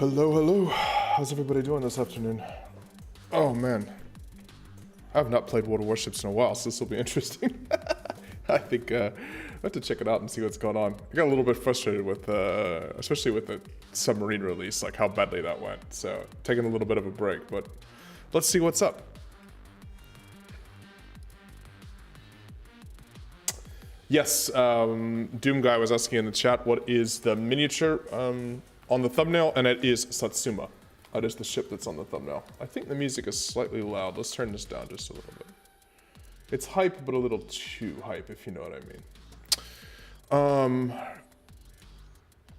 Hello, hello. How's everybody doing this afternoon? Oh man, I have not played World of Warships in a while, so this will be interesting. I think I have to check it out and see what's going on. I got a little bit frustrated with, especially with the submarine release, like how badly that went. So taking a little bit of a break, but let's see what's up. Yes, Doom Guy was asking in the chat, what is the miniature on the thumbnail, and it is Satsuma. That is the ship that's on the thumbnail. I think the music is slightly loud. Let's turn this down just a little bit. It's hype, but a little too hype, if you know what I mean.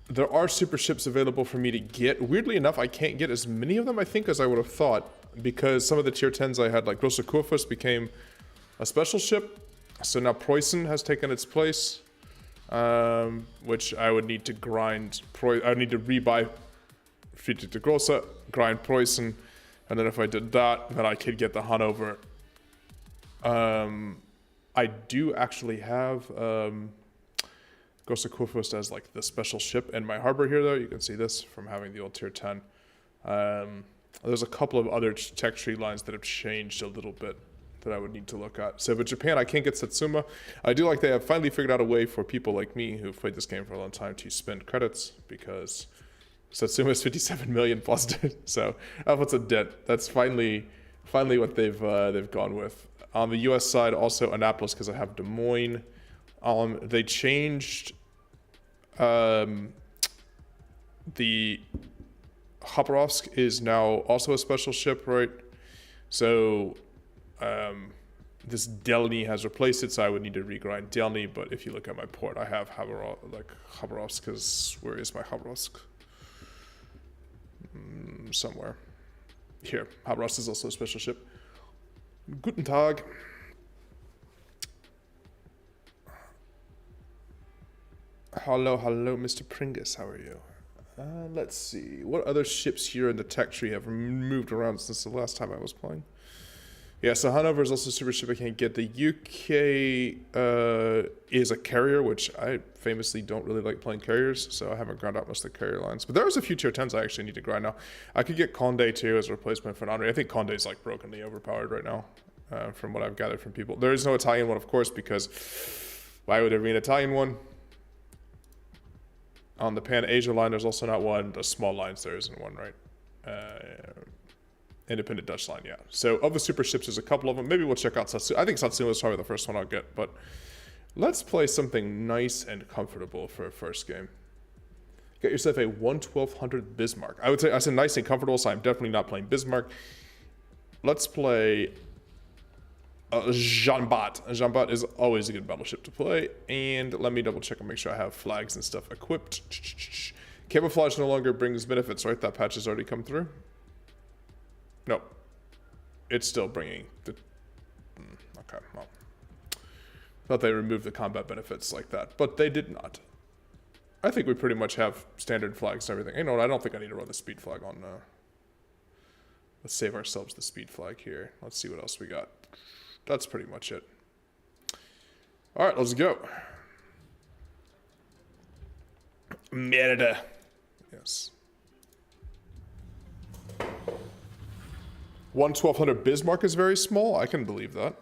There are super ships available for me to get. Weirdly enough, I can't get as many of them, I think, as I would have thought, because some of the tier 10s I had, like Großer Kurfürst, became a special ship. So now Preußen has taken its place, which I would need to grind. I need to rebuy Friedrich der Große, grind Preußen, and then if I did that, then I could get the Hanover. I do actually have Großer Kurfürst as like the special ship in my harbor here, though. You can see this from having the old tier 10. There's a couple of other tech tree lines that have changed a little bit that I would need to look at. So, but Japan, I can't get Satsuma. I do like they have finally figured out a way for people like me who've played this game for a long time to spend credits, because Satsuma is 57 million plus debt. So what's a debt? That's finally what they've gone with. On the U.S. side, also Annapolis, because I have Des Moines. They changed the Khabarovsk is now also a special ship, right? So this Delny has replaced it, so I would need to regrind Delny. But if you look at my port, I have Khabarovsk, because where is my Khabarovsk? Somewhere here. Khabarovsk is also a special ship. Guten Tag. Hello, Mr. Pringus. How are you? Let's see. What other ships here in the tech tree have moved around since the last time I was playing? Yeah, so Hanover is also a super ship I can't get. The UK is a carrier, which I famously don't really like playing carriers, so I haven't ground out most of the carrier lines. But there's a few tier 10s I actually need to grind now. I could get Condé too as a replacement for Andre. I think Condé is like brokenly overpowered right now, from what I've gathered from people. There is no Italian one, of course, because why would there be an Italian one? On the Pan-Asia line, there's also not one. The small lines, there isn't one, right? Independent Dutch line, yeah. So of the super ships, there's a couple of them. Maybe we'll check out Satsuma. I think Satsuma is probably the first one I'll get, but let's play something nice and comfortable for a first game. Get yourself a 1/1200 Bismarck. I said nice and comfortable, so I'm definitely not playing Bismarck. Let's play Jean Bart. Jean Bart is always a good battleship to play. And let me double check and make sure I have flags and stuff equipped. Camouflage no longer brings benefits, right? That patch has already come through. No, it's still bringing the. Okay, well, thought they removed the combat benefits like that, but they did not. I think we pretty much have standard flags and everything. You know what? I don't think I need to run the speed flag on. Let's save ourselves the speed flag here. Let's see what else we got. That's pretty much it. All right, let's go. Merda. Yes. 1/1200 Bismarck is very small. I can believe that.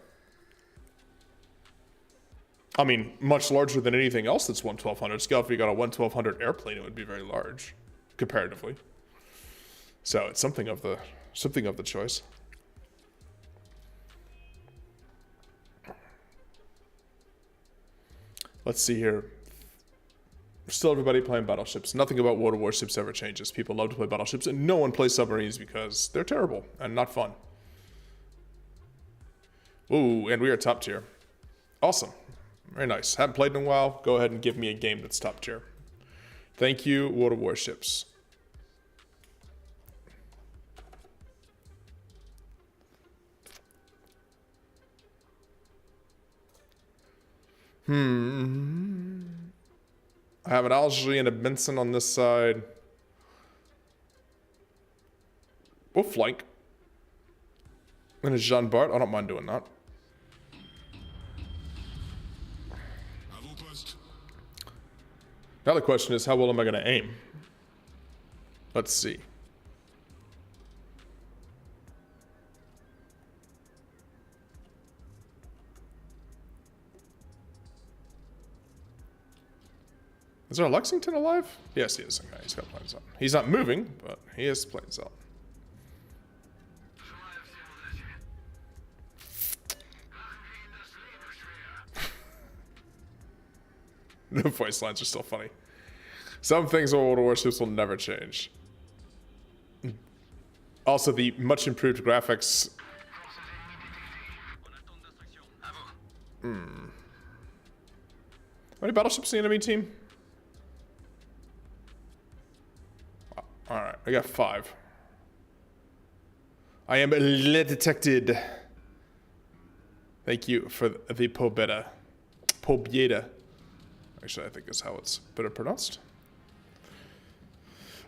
I mean, much larger than anything else that's 1/1200 scale. If you got a 1/1200 airplane, it would be very large, comparatively. So it's something of the choice. Let's see here. Still everybody playing battleships. Nothing about World of Warships ever changes. People love to play battleships, and no one plays submarines because they're terrible and not fun. Ooh, and we are top tier. Awesome. Very nice. Haven't played in a while. Go ahead and give me a game that's top tier. Thank you, World of Warships. I have an Algae and a Benson on this side. We'll flank. And a Jean Bart. I don't mind doing that. Now the question is, how well am I going to aim? Let's see. Is our Lexington alive? Yes, he is. Okay, he's got planes out. He's not moving, but he has planes out. The voice lines are still funny. Some things on World of Warships will never change. Also, the much improved graphics. How many battleships in the enemy team? Alright, I got 5. I am detected. Thank you for the pobeda. Pobieda. Actually, I think is how it's better pronounced.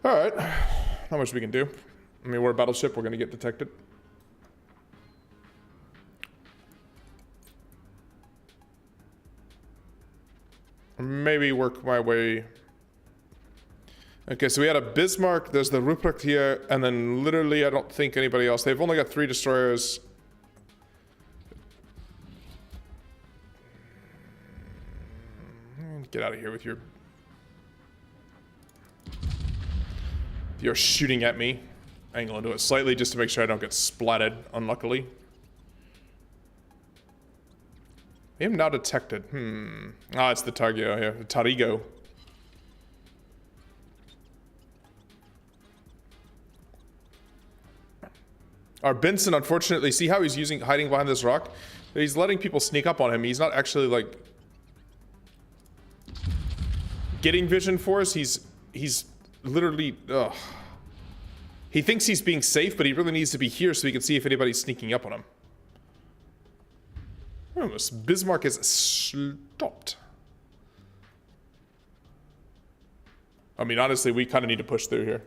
Alright. Not much we can do. I mean, we're a battleship, we're gonna get detected. Maybe work my way. Okay, so we had a Bismarck, there's the Ruprecht here, and then literally I don't think anybody else. They've only got 3 destroyers. Get out of here with your... You're shooting at me. Angle into it slightly just to make sure I don't get splatted, unluckily. I am now detected. Ah, it's the Targo here. The Tarigo. Our Benson, unfortunately, see how he's hiding behind this rock? He's letting people sneak up on him. He's not actually, like, getting vision for us. He's literally, ugh. He thinks he's being safe, but he really needs to be here so he can see if anybody's sneaking up on him. Oh, this Bismarck is stopped. I mean, honestly, we kind of need to push through here.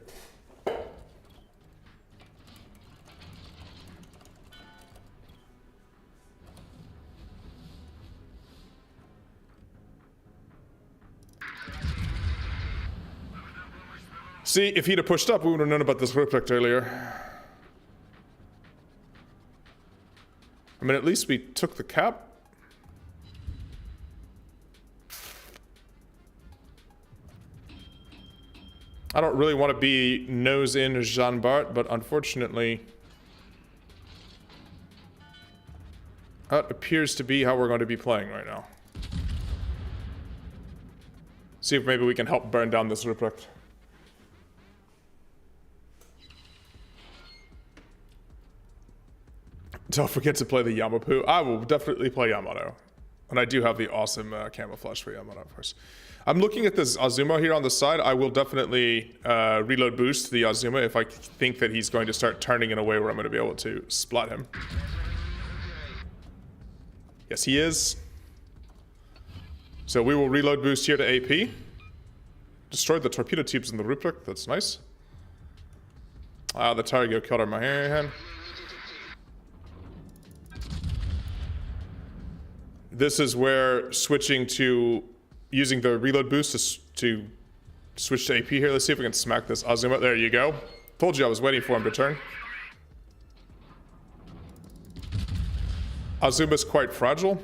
See, if he'd have pushed up, we would have known about this Ruprecht earlier. I mean, at least we took the cap. I don't really want to be nose in Jean Bart, but unfortunately, that appears to be how we're going to be playing right now. See if maybe we can help burn down this Ruprecht. Don't forget to play the Yamapu. I will definitely play Yamato. And I do have the awesome camouflage for Yamato, of course. I'm looking at this Azuma here on the side. I will definitely reload boost the Azuma if I think that he's going to start turning in a way where I'm going to be able to splat him. Yes, he is. So we will reload boost here to AP. Destroyed the torpedo tubes in the Ruprecht. That's nice. Ah, the Targo killed our Mahan. This is where switching to using the reload boost to switch to AP here. Let's see if we can smack this Azuma. There you go. Told you I was waiting for him to turn. Azuma's quite fragile.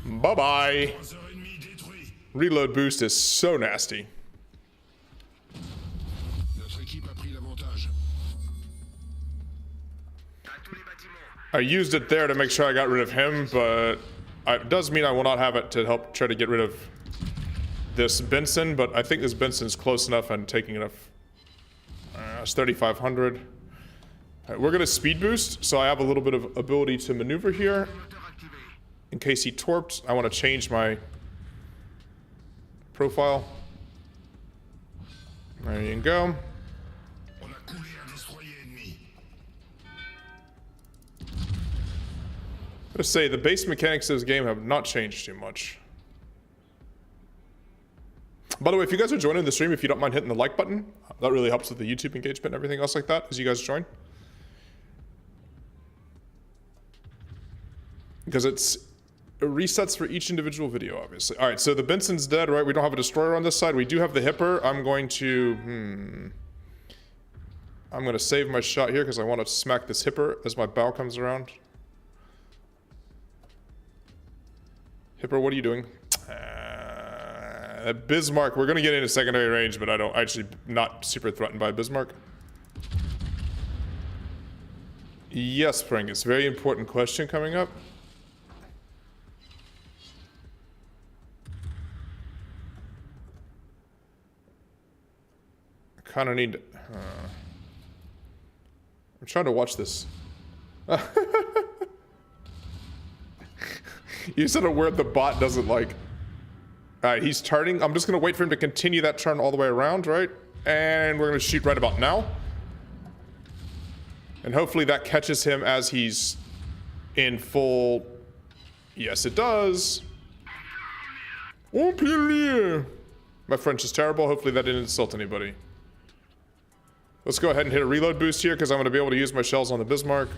Bye-bye. Reload boost is so nasty. I used it there to make sure I got rid of him, but it does mean I will not have it to help try to get rid of this Benson, but I think this Benson's close enough and taking enough. It's 3,500. Right, we're gonna speed boost, so I have a little bit of ability to maneuver here. In case he torped, I want to change my profile. There you go. I'm gonna say the base mechanics of this game have not changed too much. By the way, if you guys are joining the stream, if you don't mind hitting the like button, that really helps with the YouTube engagement and everything else like that as you guys join. Because it resets for each individual video, obviously. All right, so the Benson's dead, right? We don't have a destroyer on this side. We do have the Hipper. I'm going to, I'm gonna save my shot here because I want to smack this hipper as my bow comes around. Hipper, what are you doing? Bismarck, we're gonna get into secondary range, but I don't actually not super threatened by Bismarck. Yes, Pringus, very important question coming up. I kind of need. I'm trying to watch this. You said a word the bot doesn't like. Alright, he's turning. I'm just going to wait for him to continue that turn all the way around, right? And we're going to shoot right about now. And hopefully that catches him as he's in full... Yes, it does. Oh, pilier. My French is terrible. Hopefully that didn't insult anybody. Let's go ahead and hit a reload boost here because I'm going to be able to use my shells on the Bismarck.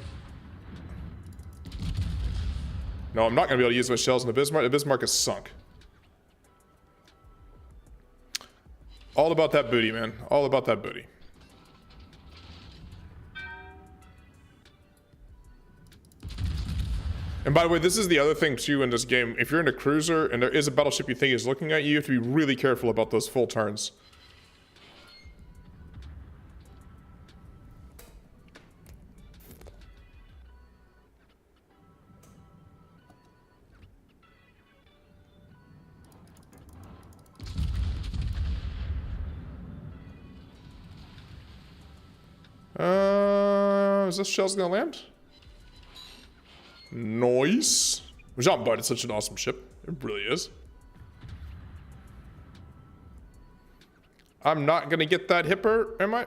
No, I'm not going to be able to use my shells on the Bismarck. The Bismarck is sunk. All about that booty, man. All about that booty. And by the way, this is the other thing too in this game. If you're in a cruiser and there is a battleship you think is looking at you, you have to be really careful about those full turns. Is this shell's gonna land? Nice. Jean Bart is such an awesome ship. It really is. I'm not gonna get that hipper, am I?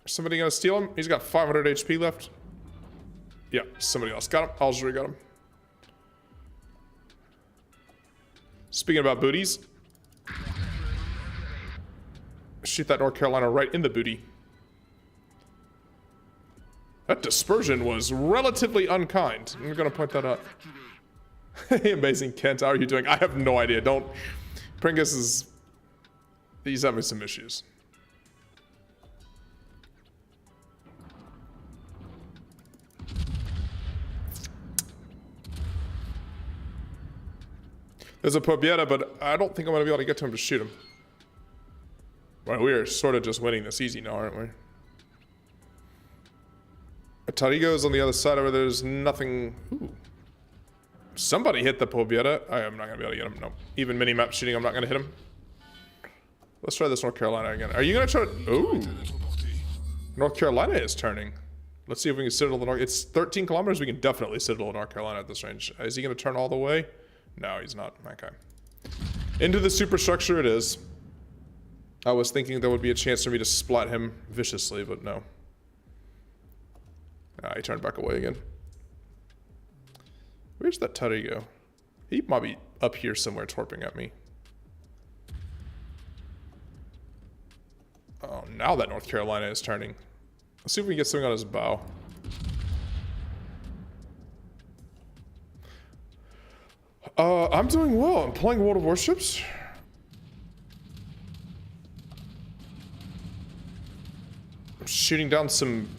Somebody gonna steal him? He's got 500 HP left. Yeah, somebody else got him. Algeria got him. Speaking about booties. Shoot that North Carolina right in the booty. That dispersion was relatively unkind. I'm gonna point that out. Amazing, Kent. How are you doing? I have no idea. Don't. Pringus is. He's having some issues. There's a Pobieta, but I don't think I'm gonna be able to get to him to shoot him. Well, we are sort of just winning this easy now, aren't we? Tarigo's on the other side over there. There's nothing. Ooh. Somebody hit the Pobieta. I am not going to be able to get him. No. Even mini-map shooting, I'm not going to hit him. Let's try this North Carolina again. Are you going to try to... Ooh. North Carolina is turning. Let's see if we can citadel the North... It's 13 kilometers. We can definitely citadel North Carolina at this range. Is he going to turn all the way? No, he's not. Okay. Into the superstructure it is. I was thinking there would be a chance for me to splat him viciously, but no. He turned back away again. Where's that Tutty go? He might be up here somewhere torping at me. Oh, now that North Carolina is turning. Let's see if we can get something on his bow. I'm doing well. I'm playing World of Warships. I'm shooting down some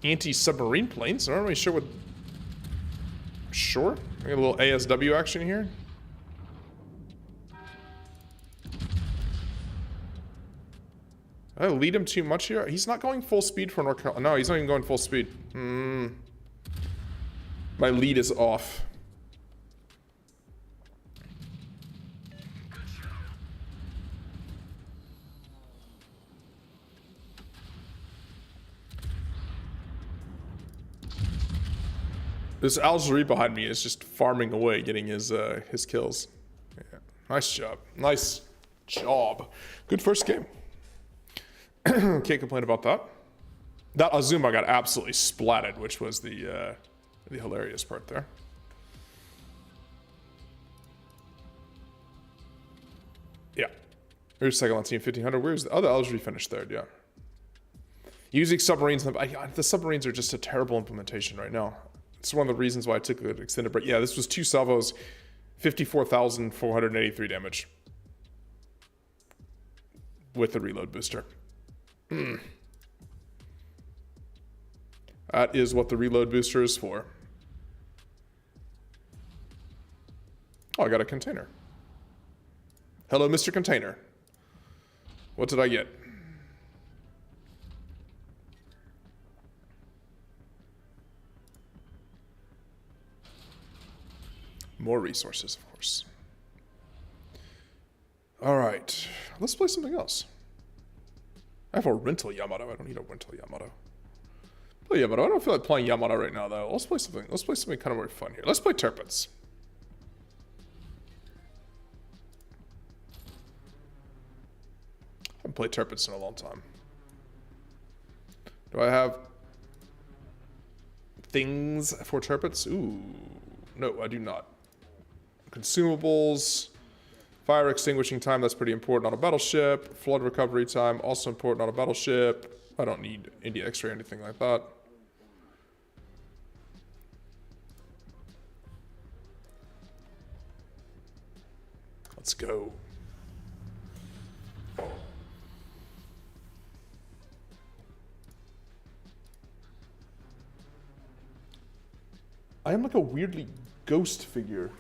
anti-submarine planes. I'm not really sure what... Sure. We got a little ASW action here. Did I lead him too much here? He's not going full speed for North Carolina. No, he's not even going full speed. My lead is off. This Algeria behind me is just farming away, getting his kills. Yeah. Nice job. Nice job. Good first game. Can't complain about that. That Azuma got absolutely splatted, which was the hilarious part there. Yeah. Here's second on team 1500. Where's the other Algeria finished third? Yeah. Using submarines. The submarines are just a terrible implementation right now. It's one of the reasons why I took an extended break. Yeah, this was 2 salvos, 54,483 damage. With the reload booster. That is what the reload booster is for. Oh, I got a container. Hello, Mr. Container. What did I get? More resources, of course. Alright, let's play something else. I have a rental Yamato. I don't need a rental Yamato. Play Yamato. I don't feel like playing Yamato right now, though. Let's play something. Let's play something kind of more fun here. Let's play Turpins. I haven't played Turpins in a long time. Do I have things for Turpins? Ooh, no, I do not. Consumables, fire extinguishing time, that's pretty important on a battleship. Flood recovery time, also important on a battleship. I don't need India X-ray or anything like that. Let's go. I am like a weirdly ghost figure.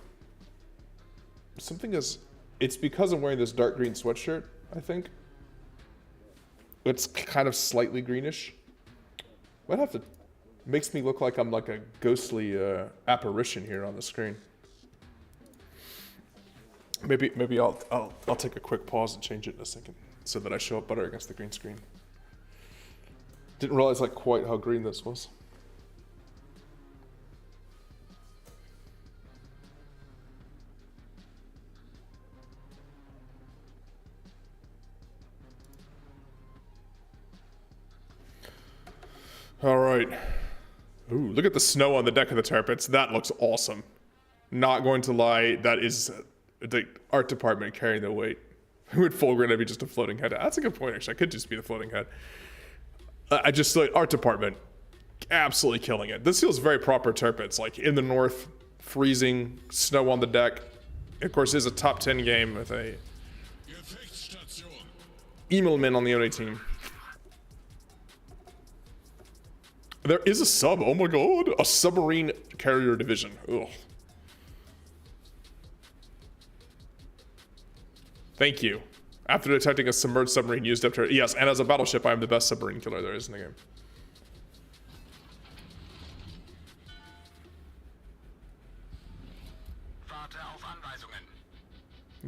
Something is... It's because I'm wearing this dark green sweatshirt, I think. It's kind of slightly greenish. Might have to... Makes me look like I'm like a ghostly apparition here on the screen. Maybe I'll take a quick pause and change it in a second so that I show up better against the green screen. Didn't realize like quite how green this was. All right. Ooh, look at the snow on the deck of the Turpins. That looks awesome. Not going to lie, that is the art department carrying the weight. With Fulgrim, it'd be just a floating head. That's a good point, actually. I could just be the floating head. I just like art department absolutely killing it. This feels very proper Turpins, like in the north, freezing, snow on the deck. Of course, it is a top 10 game with a Emelman on the only team. There is a sub, oh my god, a submarine carrier division. Ugh. Thank you. After detecting a submerged submarine used up to... Yes, and as a battleship, I am the best submarine killer there is in the game.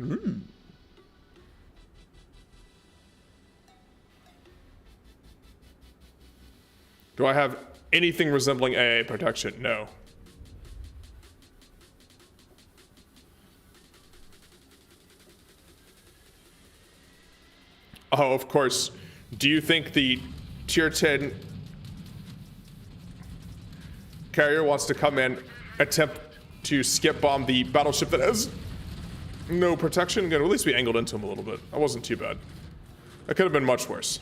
Ooh. Do I have anything resembling AA protection? No. Oh, of course. Do you think the tier 10 carrier wants to come in, attempt to skip bomb the battleship that has no protection? Good, at least we angled into him a little bit. That wasn't too bad. That could have been much worse.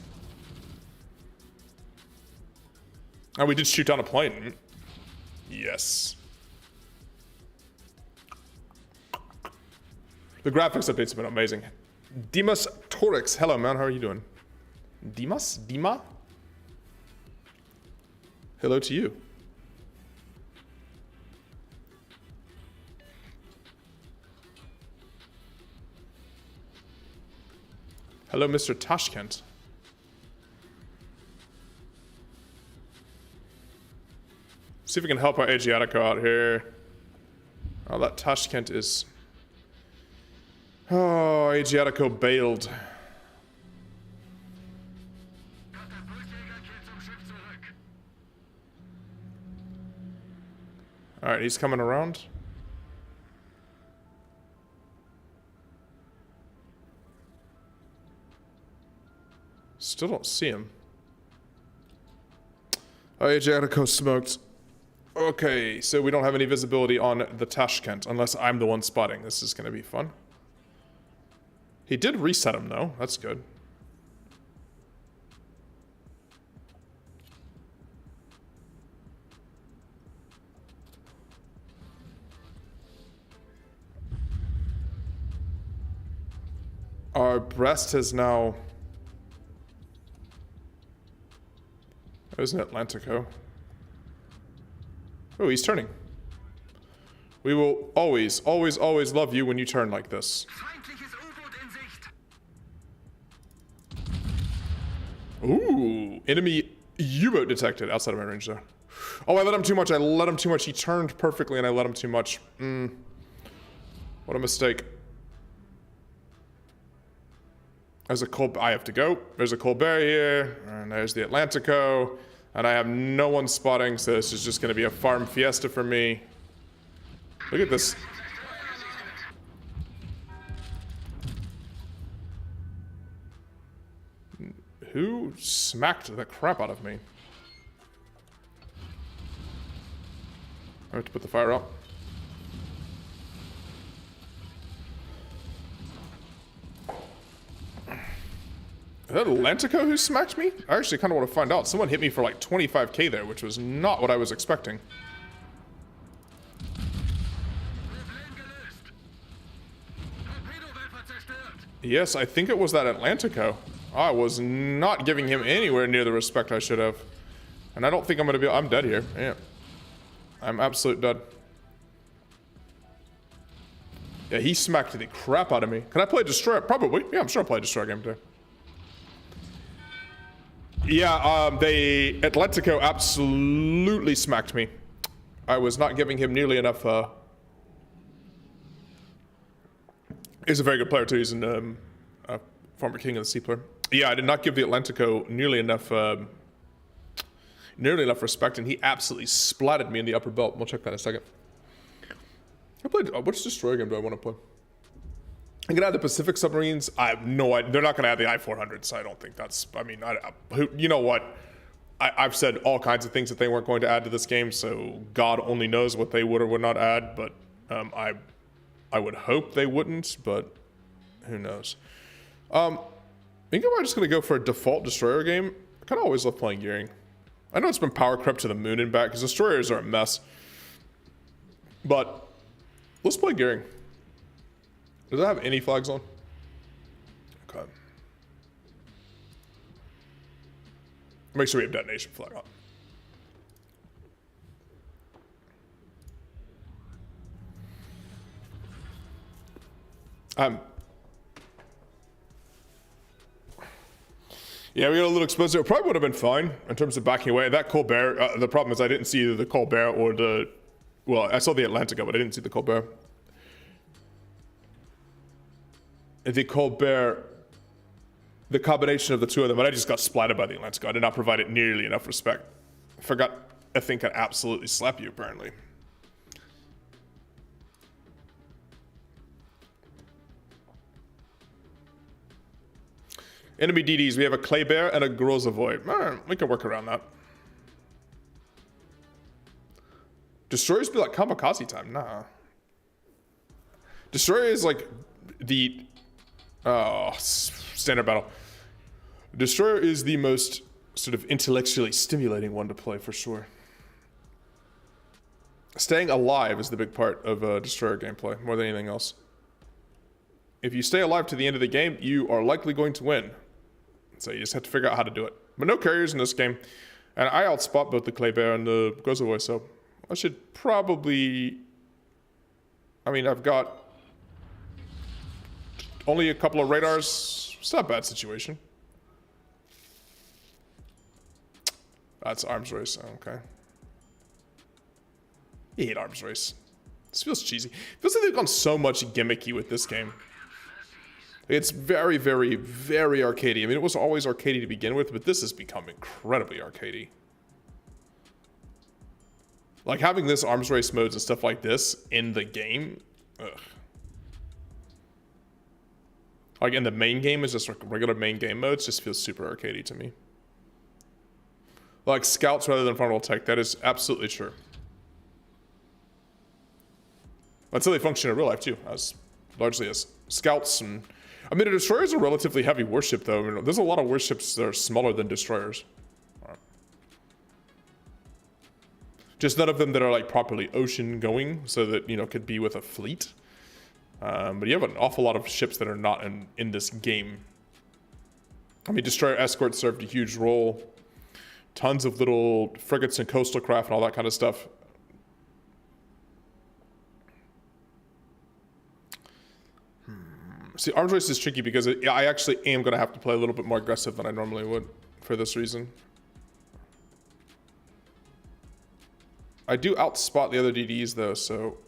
Oh, we did shoot down a plane. Yes. The graphics updates have been amazing. Dimas Torix, hello man, how are you doing? Dimas? Dima? Hello to you. Hello, Mr. Tashkent. See if we can help our Asiatico out here. Oh, that Tashkent is... Oh, Asiatico bailed. Alright, he's coming around. Still don't see him. Oh, Asiatico smoked. Okay, so we don't have any visibility on the Tashkent, unless I'm the one spotting. This is gonna be fun. He did reset him, though. That's good. Our Brest has now... It was an Atlantico. Oh, he's turning. We will always, always, always love you when you turn like this. Ooh, enemy U-boat detected outside of my range there. Oh, I let him too much. I let him too much. He turned perfectly and I let him too much. What a mistake. There's a Colbert. I have to go. There's a Colbert here. And there's the Atlantico. And I have no one spotting, so this is just going to be a farm fiesta for me. Look at this. Who smacked the crap out of me? I have to put the fire up. Is that Atlantico who smacked me? I actually kind of want to find out. Someone hit me for like 25k there, which was not what I was expecting. Yes, I think it was that Atlantico. I was not giving him anywhere near the respect I should have. And I don't think I'm going to be... I'm dead here. Yeah. I'm absolute dead. Yeah, he smacked the crap out of me. Can I play Destroyer? Probably. Yeah, I'm sure I'll play Destroyer game today. Yeah, Atlantico absolutely smacked me. I was not giving him nearly enough, he's a very good player too. He's a former King of the Sea player. Yeah, I did not give the Atlantico nearly enough respect, and he absolutely splatted me in the upper belt. We'll check that in a second. I played, which Destroyer game do I want to play? I'm gonna add the Pacific submarines. I have no idea. They're not gonna add the I-400, so I don't think that's. I mean, you know what? I've said all kinds of things that they weren't going to add to this game, so God only knows what they would or would not add. But I would hope they wouldn't, but who knows? I think I'm just gonna go for a default Destroyer game. I kind of always love playing Gearing. I know it's been power crept to the moon and back because Destroyers are a mess, but let's play Gearing. Does it have any flags on? Okay. Make sure we have detonation flag on. Yeah, we got a little exposed. It probably would have been fine in terms of backing away. That Colbert, the problem is I didn't see either the Colbert or the... Well, I saw the Atlantico, but I didn't see the Colbert. The Colbert, the combination of the two of them, but I just got splatted by the Atlantico. I did not provide it nearly enough respect. I forgot, I think I'd absolutely slap you, apparently. Enemy DDs, we have a Kleber and a Grozavoy. We can work around that. Destroyers be like kamikaze time, nah. Destroyer is like the... Oh, standard battle. Destroyer is the most sort of intellectually stimulating one to play for sure. Staying alive is the big part of Destroyer gameplay, more than anything else. If you stay alive to the end of the game, you are likely going to win. So you just have to figure out how to do it. But no carriers in this game. And I outspot both the Kleber and the Grozavoy, so I should probably... I mean, I've got only a couple of radars. It's not a bad situation. That's arms race. Okay. I hate arms race. This feels cheesy. It feels like they've gone so much gimmicky with this game. It's very, very, very arcadey. I mean, it was always arcadey to begin with, but this has become incredibly arcadey. Like, having this arms race modes and stuff like this in the game, ugh. Like, in the main game, is just like regular main game modes, just feels super arcadey to me. Like, scouts rather than frontal tech, that is absolutely true. That's how they function in real life, too, as largely as scouts. And I mean, a destroyer is a relatively heavy warship, though. I mean, there's a lot of warships that are smaller than destroyers. Just none of them that are like properly ocean going, so that, you know, could be with a fleet. But you have an awful lot of ships that are not in this game. I mean, destroyer escorts served a huge role. Tons of little frigates and coastal craft and all that kind of stuff. See, arms race is tricky because I actually am going to have to play a little bit more aggressive than I normally would for this reason. I do outspot the other DDs though, so...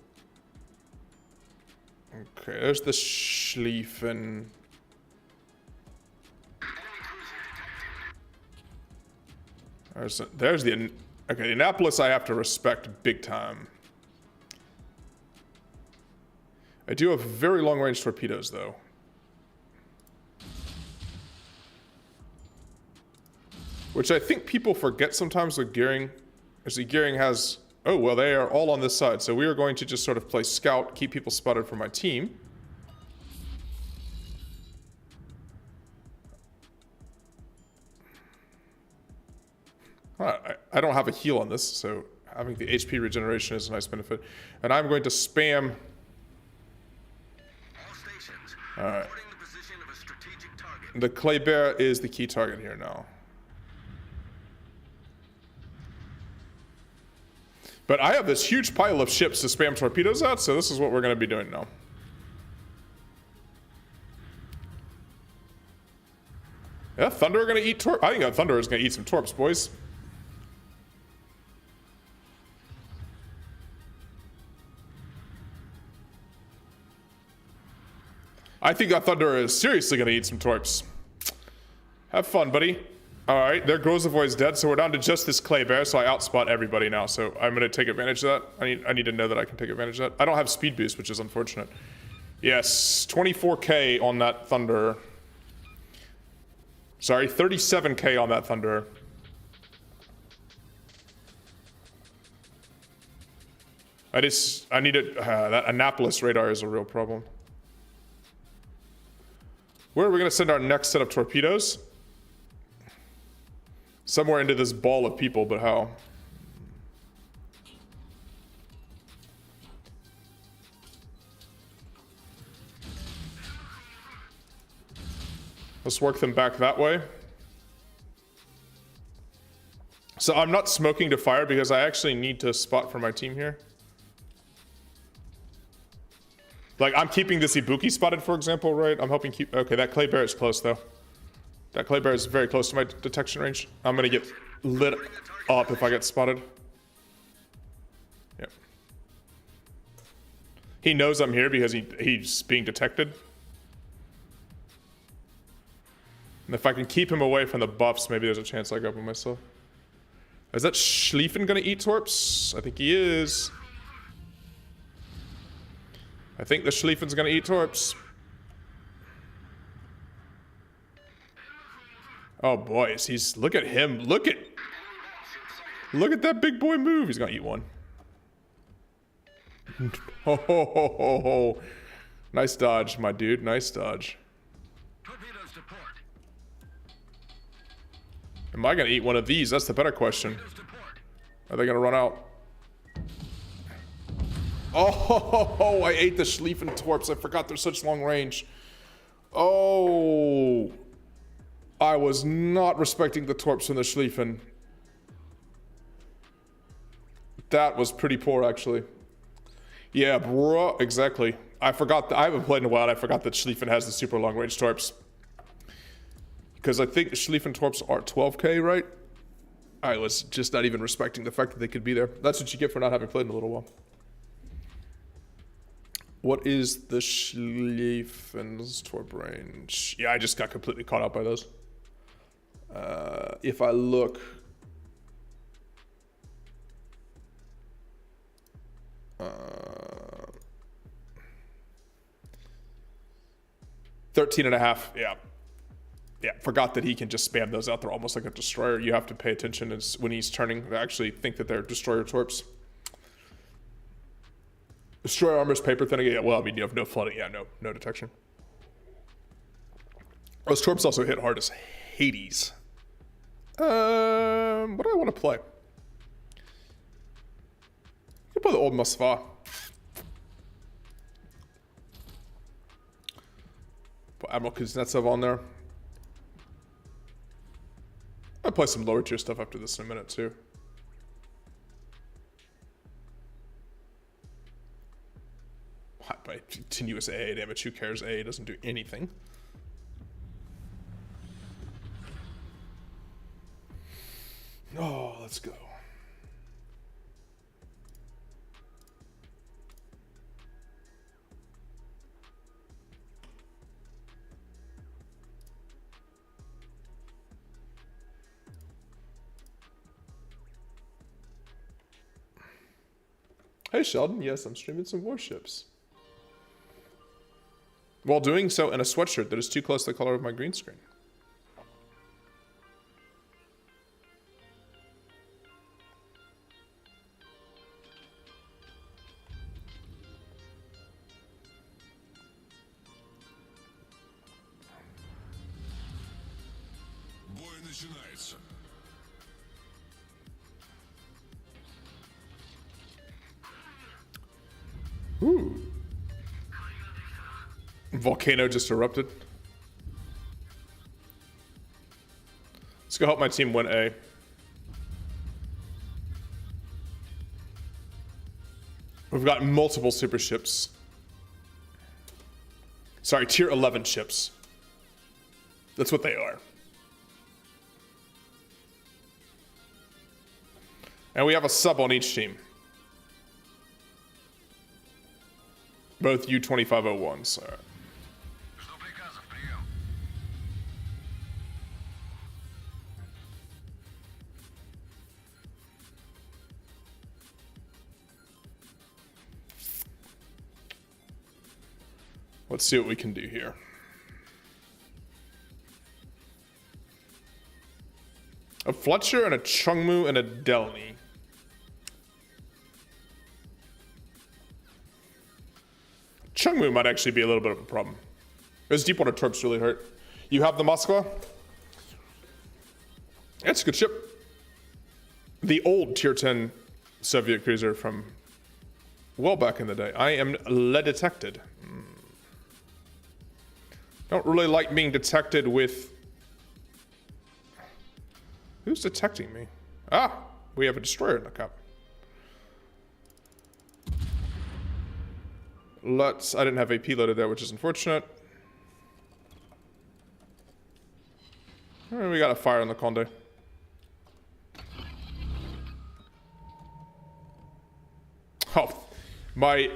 Okay, there's the Schlieffen. There's the... Okay, the Annapolis I have to respect big time. I do have very long-range torpedoes, though. Which I think people forget sometimes with gearing. Actually, gearing has... Oh, well, they are all on this side. So we are going to just sort of play scout, keep people spotted for my team. I don't have a heal on this, so having the HP regeneration is a nice benefit. And I'm going to spam... Alright. The clay bear is the key target here now. But I have this huge pile of ships to spam torpedoes at, so this is what we're going to be doing now. Yeah, Thunder are going to eat torp. I think that Thunder is going to eat some torps, boys. I think that Thunder is seriously going to eat some torps. Have fun, buddy. Alright, their Grozavoy is dead, so we're down to just this clay bear, so I outspot everybody now, so I'm going to take advantage of that. I need to know that I can take advantage of that. I don't have speed boost, which is unfortunate. Yes, 24k on that Thunder. Sorry, 37k on that Thunder. I need it. That Annapolis radar is a real problem. Where are we going to send our next set of torpedoes? Somewhere into this ball of people, but how? Let's work them back that way. So I'm not smoking to fire because I actually need to spot for my team here. Like, I'm keeping this Ibuki spotted, for example, right? I'm hoping keep... Okay, that clay bear is close, though. That clay bear is very close to my detection range. I'm gonna get lit up if I get spotted. Yep. He knows I'm here because he's being detected. And if I can keep him away from the buffs, maybe there's a chance I go up with myself. Is that Schlieffen gonna eat torps? I think he is. I think the Schlieffen's gonna eat torps. Oh boys, he's... Look at him. Look at that big boy move. He's gonna eat one. Ho ho ho ho ho. Nice dodge, my dude. Nice dodge. Am I gonna eat one of these? That's the better question. Are they gonna run out? Oh, ho, ho, ho. I ate the Schlieffen torps. I forgot they're such long range. Oh. I was not respecting the torps from the Schlieffen. That was pretty poor, actually. Yeah, bro, exactly. I forgot that. I haven't played in a while. And I forgot that Schlieffen has the super long range torps. Because I think Schlieffen torps are 12k, right? I was just not even respecting the fact that they could be there. That's what you get for not having played in a little while. What is the Schlieffen's torp range? Yeah, I just got completely caught up by those. If I look... 13.5, yeah. Yeah, forgot that he can just spam those out. They're almost like a destroyer. You have to pay attention when he's turning to actually think that they're destroyer torps. Destroyer armor's paper thinning. Yeah, well, I mean, you have no flooding. Yeah, no detection. Those torps also hit hard as Hades. What do I want to play? I can play the old Moskva. Put Admiral Kuznetsov on there. I'll play some lower tier stuff after this in a minute too. But I continue continuous AA damage. Who cares? AA doesn't do anything. Oh, let's go. Hey Sheldon, yes, I'm streaming some Warships. While doing so in a sweatshirt that is too close to the color of my green screen. Бой начинается. Ooh. Volcano just erupted. Let's go help my team win A. We've got multiple super ships. Sorry, tier 11 ships. That's what they are. And we have a sub on each team. Both U-2501s. All right. Жду приказов, прием. Let's see what we can do here. A Fletcher and a Chungmu and a Delny. Chungmu might actually be a little bit of a problem. Those deepwater torps really hurt. You have the Moskva? It's a good ship. The old tier 10 Soviet cruiser from well back in the day. I am lead detected. Don't really like being detected with... Who's detecting me? Ah, we have a destroyer in the cup. I didn't have AP loaded there, which is unfortunate. We got a fire on the Conde. Oh, my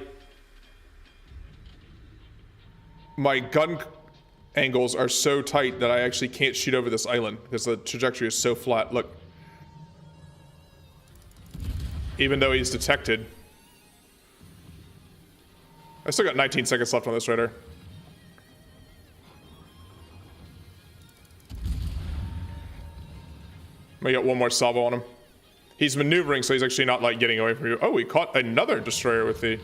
gun angles are so tight that I actually can't shoot over this island because the trajectory is so flat. Look. Even though he's detected. I still got 19 seconds left on this raider. I got one more salvo on him. He's maneuvering, so he's actually not like getting away from you. Oh, we caught another destroyer with the...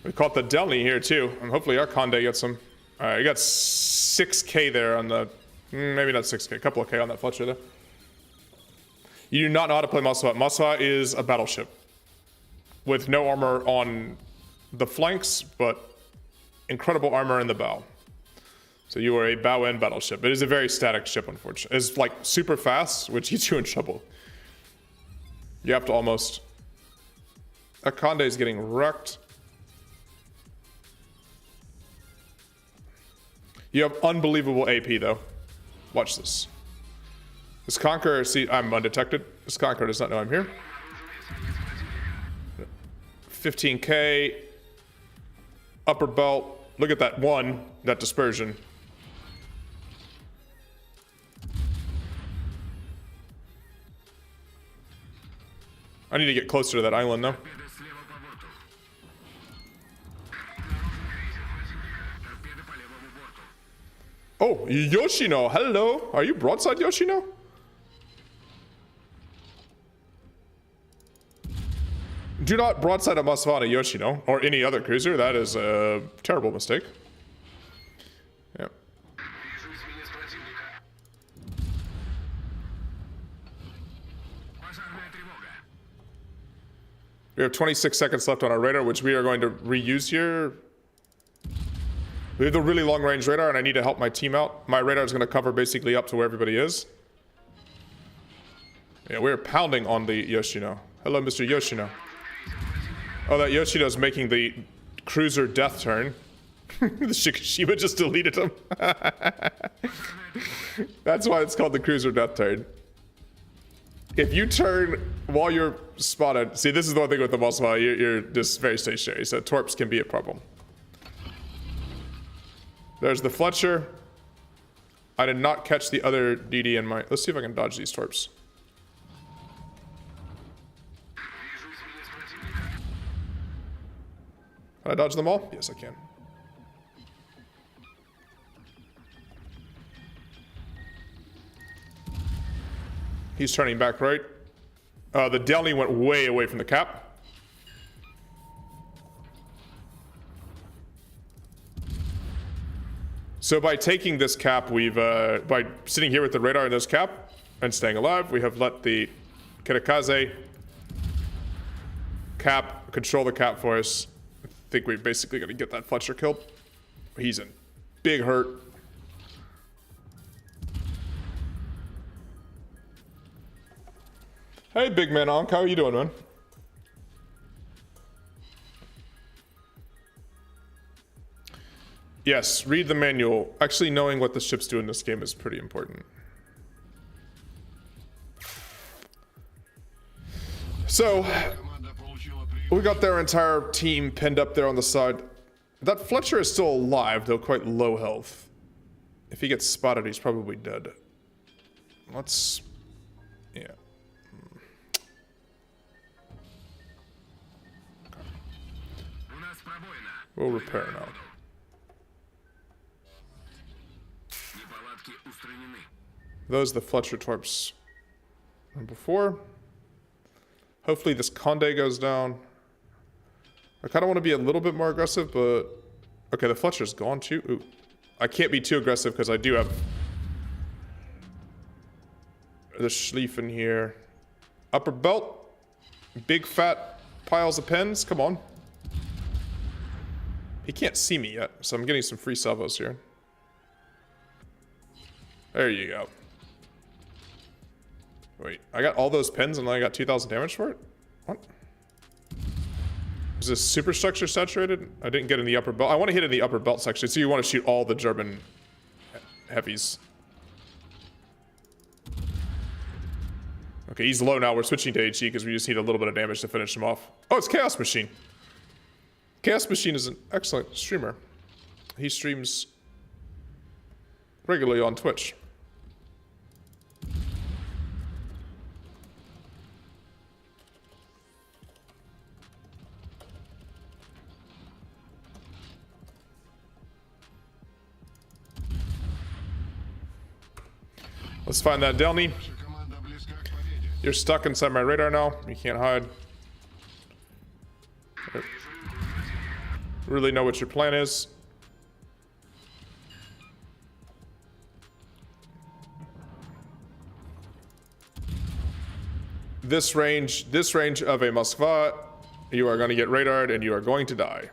We caught the Delny here too, and hopefully our Conde gets some. Alright, we got 6k there on the... maybe not 6k, a couple of k on that Fletcher there. You do not know how to play Moskva. Moskva is a battleship with no armor on the flanks, but incredible armor in the bow. So you are a bow end battleship. It is a very static ship, unfortunately. It's like super fast, which gets you in trouble. You have to almost... Akande is getting wrecked. You have unbelievable AP though. Watch this. This Conqueror, see, I'm undetected. This Conqueror does not know I'm here. 15k. Upper belt. Look at that one, that dispersion. I need to get closer to that island though. Oh, Yoshino, hello. Are you broadside Yoshino? Do not broadside a Moskva Yoshino or any other cruiser. That is a terrible mistake. Yeah. We have 26 seconds left on our radar, which we are going to reuse here. We have the really long range radar, and I need to help my team out. My radar is going to cover basically up to where everybody is. Yeah, we're pounding on the Yoshino. Hello, Mr. Yoshino. Oh, that Yoshino's making the cruiser death turn. The Shikishima just deleted him. That's why it's called the cruiser death turn. If you turn while you're spotted, see, this is the one thing with the muscle. You're just very stationary, so torps can be a problem. There's the Fletcher. I did not catch the other DD in my. Let's see if I can dodge these torps. Can I dodge them all? Yes, I can. He's turning back right. The Delny went way away from the cap. So by taking this cap, we've, by sitting here with the radar in this cap and staying alive, we have let the Kirikaze cap control the cap for us. I think we're basically going to get that Fletcher killed. He's in big hurt. Hey, big man Onk, how are you doing, man? Yes, read the manual. Actually, knowing what the ships do in this game is pretty important. So, we got their entire team pinned up there on the side. That Fletcher is still alive, though quite low health. If he gets spotted, he's probably dead. Let's... yeah. We'll repair now. Those are the Fletcher torps from before. Hopefully this Conde goes down. I kind of want to be a little bit more aggressive, but... okay, the Fletcher's gone too. Ooh. I can't be too aggressive because I do have... the Schlieffen here. Upper belt. Big fat piles of pens. Come on. He can't see me yet, so I'm getting some free salvos here. There you go. Wait, I got all those pens and I got 2,000 damage for it? What? Is this superstructure saturated? I didn't get in the upper belt. I want to hit in the upper belt section, so you want to shoot all the German heavies. Okay, he's low now. We're switching to HE because we just need a little bit of damage to finish him off. Oh, it's Chaos Machine. Chaos Machine is an excellent streamer. He streams regularly on Twitch. Let's find that Delny. You're stuck inside my radar now. You can't hide. Really know what your plan is. This range of a Moskva, you are going to get radared and you are going to die.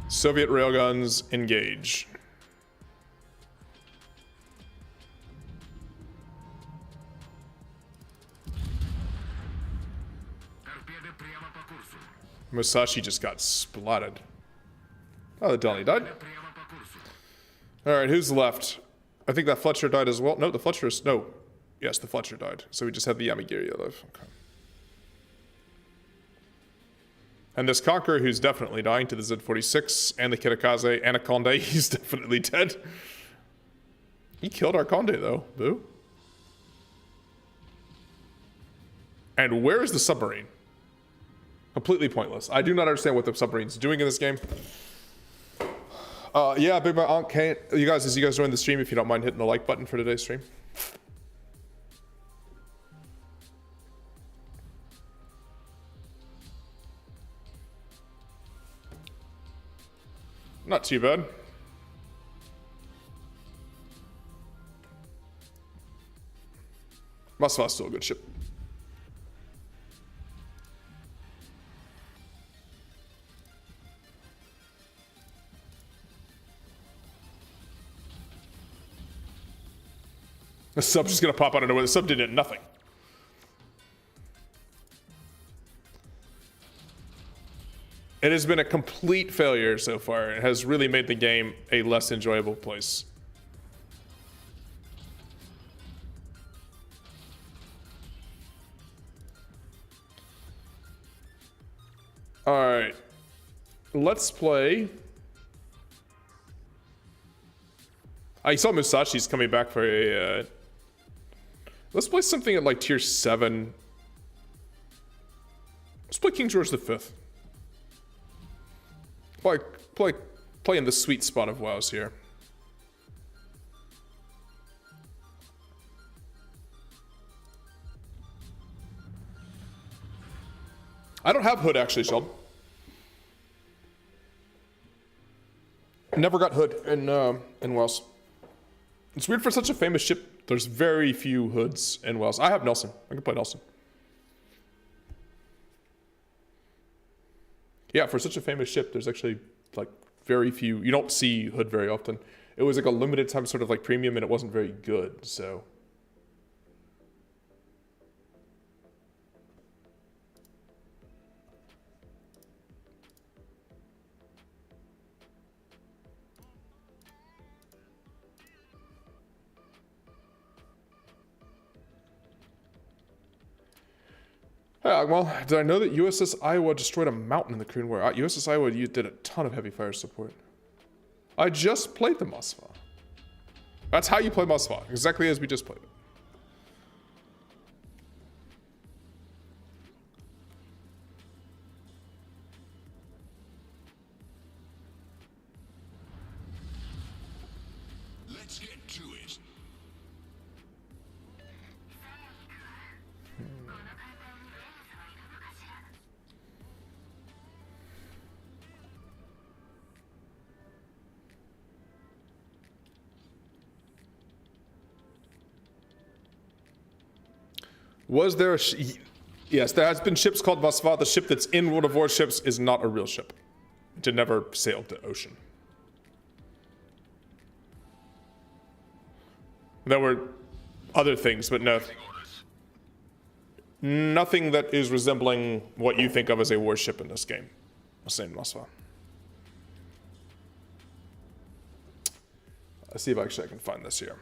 Soviet railguns engage. Musashi just got splatted. Oh, the Delny died. Alright, who's left? I think that Fletcher died as well. No, the Fletcher is... no. Yes, the Fletcher died. So we just have the Yamagiri alive. Okay. And this Conqueror, who's definitely dying to the Z46, and the Kirikaze, and a Conde, he's definitely dead. He killed our Conde, though. Boo. And where is the submarine? Completely pointless. I do not understand what the submarine's doing in this game. Yeah, Big My Aunt can't. You guys, as you guys join the stream, if you don't mind hitting the like button for today's stream. Not too bad. Moskva's still a good ship. The sub's just gonna pop out of nowhere. The sub did nothing. It has been a complete failure so far. It has really made the game a less enjoyable place. Alright. Let's play. I saw Musashi's coming back for a... let's play something at like tier 7. Let's play King George V. Play in the sweet spot of WoWs here. I don't have Hood actually, Sheldon. Never got Hood in WoWs. It's weird for such a famous ship. There's very few Hoods in WoWs. I have Nelson. I can play Nelson. Yeah, for such a famous ship, there's actually like very few. You don't see Hood very often. It was like a limited time sort of like premium, and it wasn't very good. So. Well, did I know that USS Iowa destroyed a mountain in the Korean War? USS Iowa did a ton of heavy fire support. I just played the Moskva. That's how you play Moskva, exactly as we just played it. Let's get to it. Was there a yes, there has been ships called Moskva. The ship that's in World of Warships is not a real ship. It never sailed the ocean. There were other things, but no. Nothing that is resembling what you think of as a warship in this game. Same Moskva. Let's see if actually I can find this here.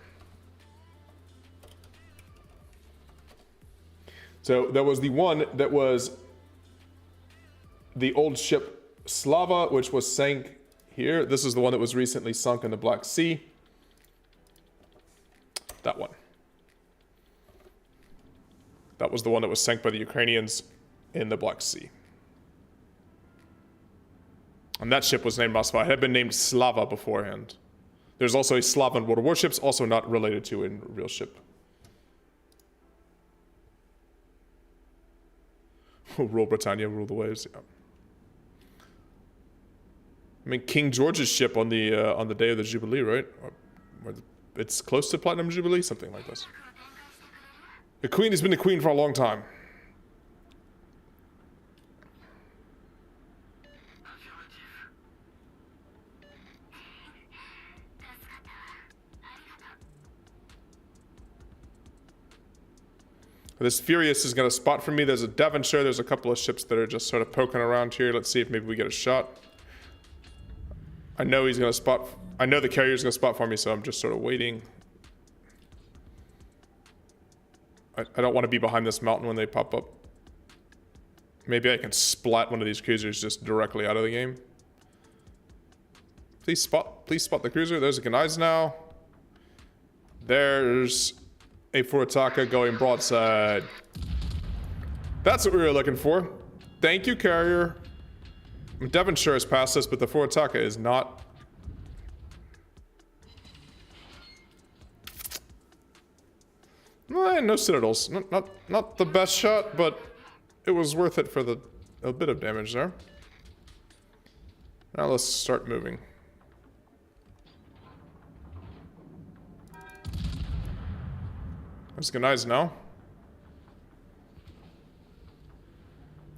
So there was the one that was the old ship Slava, which was sank here. This is the one that was recently sunk in the Black Sea. That one. That was the one that was sank by the Ukrainians in the Black Sea. And that ship was named Moskva. It had been named Slava beforehand. There's also a Slava in World of Warships, also not related to a real ship. Rule Britannia, rule the waves. Yeah. I mean, King George's ship on the day of the Jubilee, right? It's close to Platinum Jubilee, something like this. The Queen has been the Queen for a long time. This Furious is going to spot for me. There's a Devonshire. There's a couple of ships that are just sort of poking around here. Let's see if maybe we get a shot. I know he's going to spot. I know the carrier's going to spot for me, so I'm just sort of waiting. I don't want to be behind this mountain when they pop up. Maybe I can splat one of these cruisers just directly out of the game. Please spot the cruiser. There's a Gneisenau now. There's a Furitaka going broadside. That's what we were looking for. Thank you, carrier. Devonshire has passed us, but the Furitaka is not. No citadels. Not the best shot, but it was worth it for a bit of damage there. Now let's start moving. There's Gneisenau now.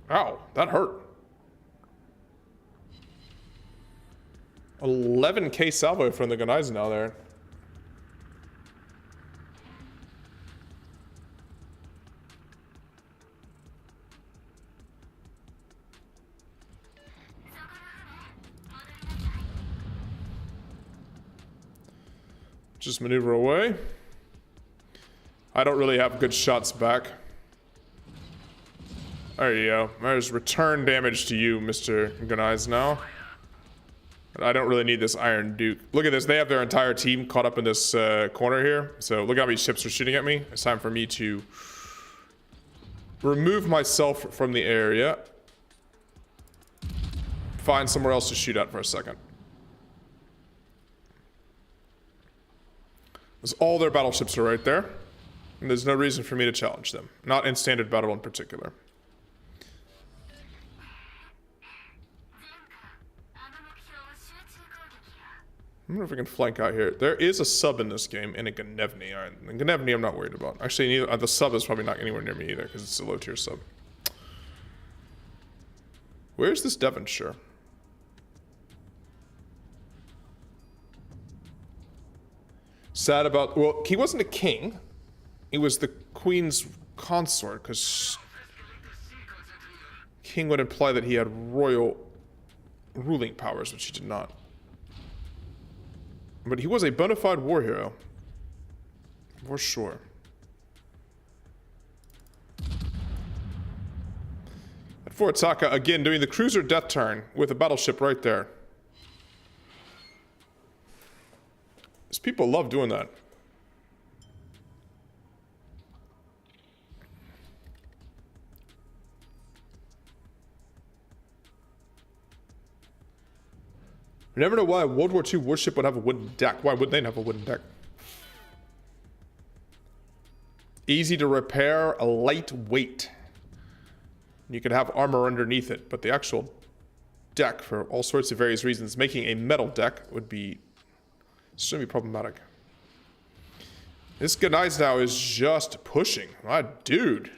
Ow, that hurt. 11k salvo from the Gneisenau now there. Just maneuver away. I don't really have good shots back. There you go. There's return damage to you, Mr. Guneyes now. But I don't really need this Iron Duke. Look at this. They have their entire team caught up in this corner here. So look how many ships are shooting at me. It's time for me to remove myself from the area. Find somewhere else to shoot at for a second. Because all their battleships are right there. And there's no reason for me to challenge them. Not in standard battle in particular. I wonder if we can flank out here. There is a sub in this game and a Gnevny. Alright, the Gnevny I'm not worried about. Actually, the sub is probably not anywhere near me either because it's a low tier sub. Where's this Devonshire? Sad about... Well, he wasn't a king. He was the queen's consort because... King would imply that he had royal ruling powers, which he did not. But he was a bona fide war hero. For sure. At Fort Taka, again, doing the cruiser death turn with a battleship right there. These people love doing that. I never know why a World War II warship would have a wooden deck. Why would they have a wooden deck? Easy to repair, a lightweight. You could have armor underneath it, but the actual deck, for all sorts of various reasons, making a metal deck would be extremely problematic. This Guneyes now is just pushing. My dude.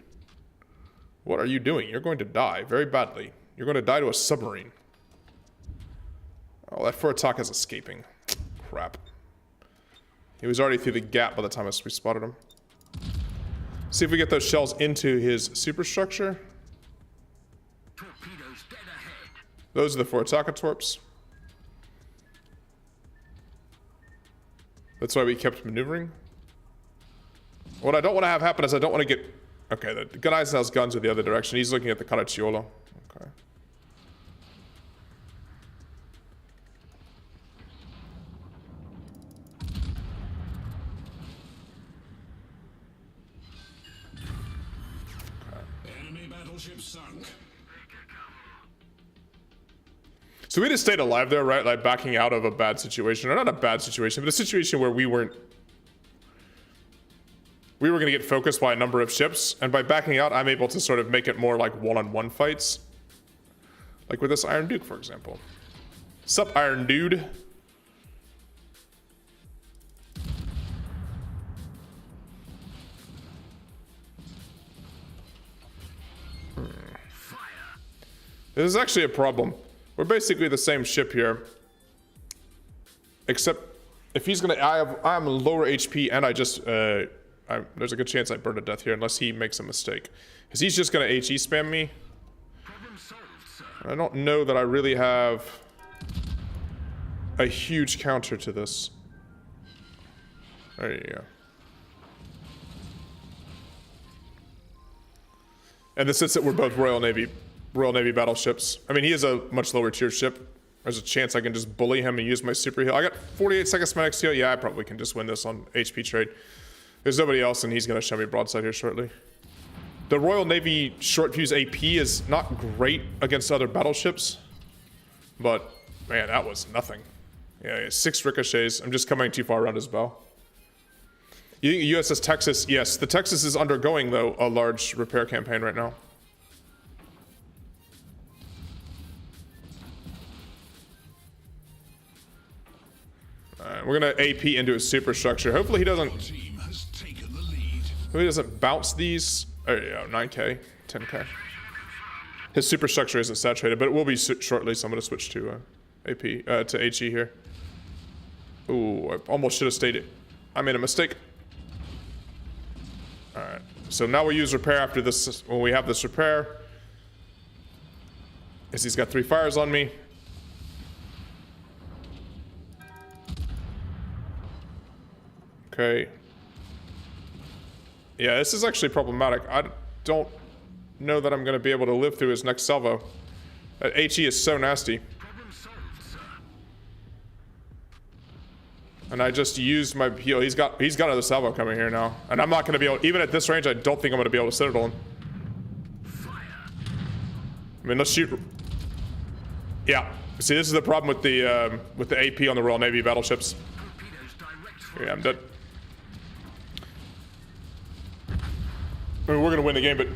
What are you doing? You're going to die very badly. You're going to die to a submarine. Oh, that Fort Taka is escaping. Crap. He was already through the gap by the time we spotted him. See if we get those shells into his superstructure. Those are the Fort Taka torps. That's why we kept maneuvering. What I don't want to have happen is I don't want to get... Okay, the Guneyes has guns in the other direction. He's looking at the Caracciolo. Okay. Sunk. So we just stayed alive there, right? Like backing out of a bad situation. Or not a bad situation, but a situation where we were going to get focused by a number of ships. And by backing out, I'm able to sort of make it more like one-on-one fights. Like with this Iron Duke, for example. Sup, Iron Dude? This is actually a problem. We're basically the same ship here. Except, if he's gonna... I'm lower HP and I just... there's a good chance I burn to death here unless he makes a mistake. Because he's just gonna HE spam me. I don't know that I really have a huge counter to this. There you go. And the sense that we're both Royal Navy battleships. I mean, he is a much lower tier ship. There's a chance I can just bully him and use my super heal. I got 48 seconds my next heal. Yeah, I probably can just win this on HP trade. There's nobody else, and he's going to show me broadside here shortly. The Royal Navy short fuse AP is not great against other battleships. But, man, that was nothing. Yeah, 6 ricochets. I'm just coming too far around his bow. USS Texas. Yes, the Texas is undergoing, though, a large repair campaign right now. We're gonna AP into his superstructure. Hopefully he doesn't. Hopefully he doesn't bounce these. There you go, 9K, 10K. His superstructure isn't saturated, but it will be shortly. So I'm gonna switch to AP to HE here. Ooh, I almost should have stayed it. I made a mistake. All right. So now we use repair after this. When we have this repair, is he's got 3 fires on me. Okay. Yeah, this is actually problematic. I don't know that I'm going to be able to live through his next salvo. That HE is so nasty. And I just used my heal. He's got another salvo coming here now. And I'm not going to be able, even at this range, I don't think I'm going to be able to Citadel him. I mean, let's shoot. Yeah. See, this is the problem with the AP on the Royal Navy battleships. Yeah, I'm dead. I mean, we're going to win the game, but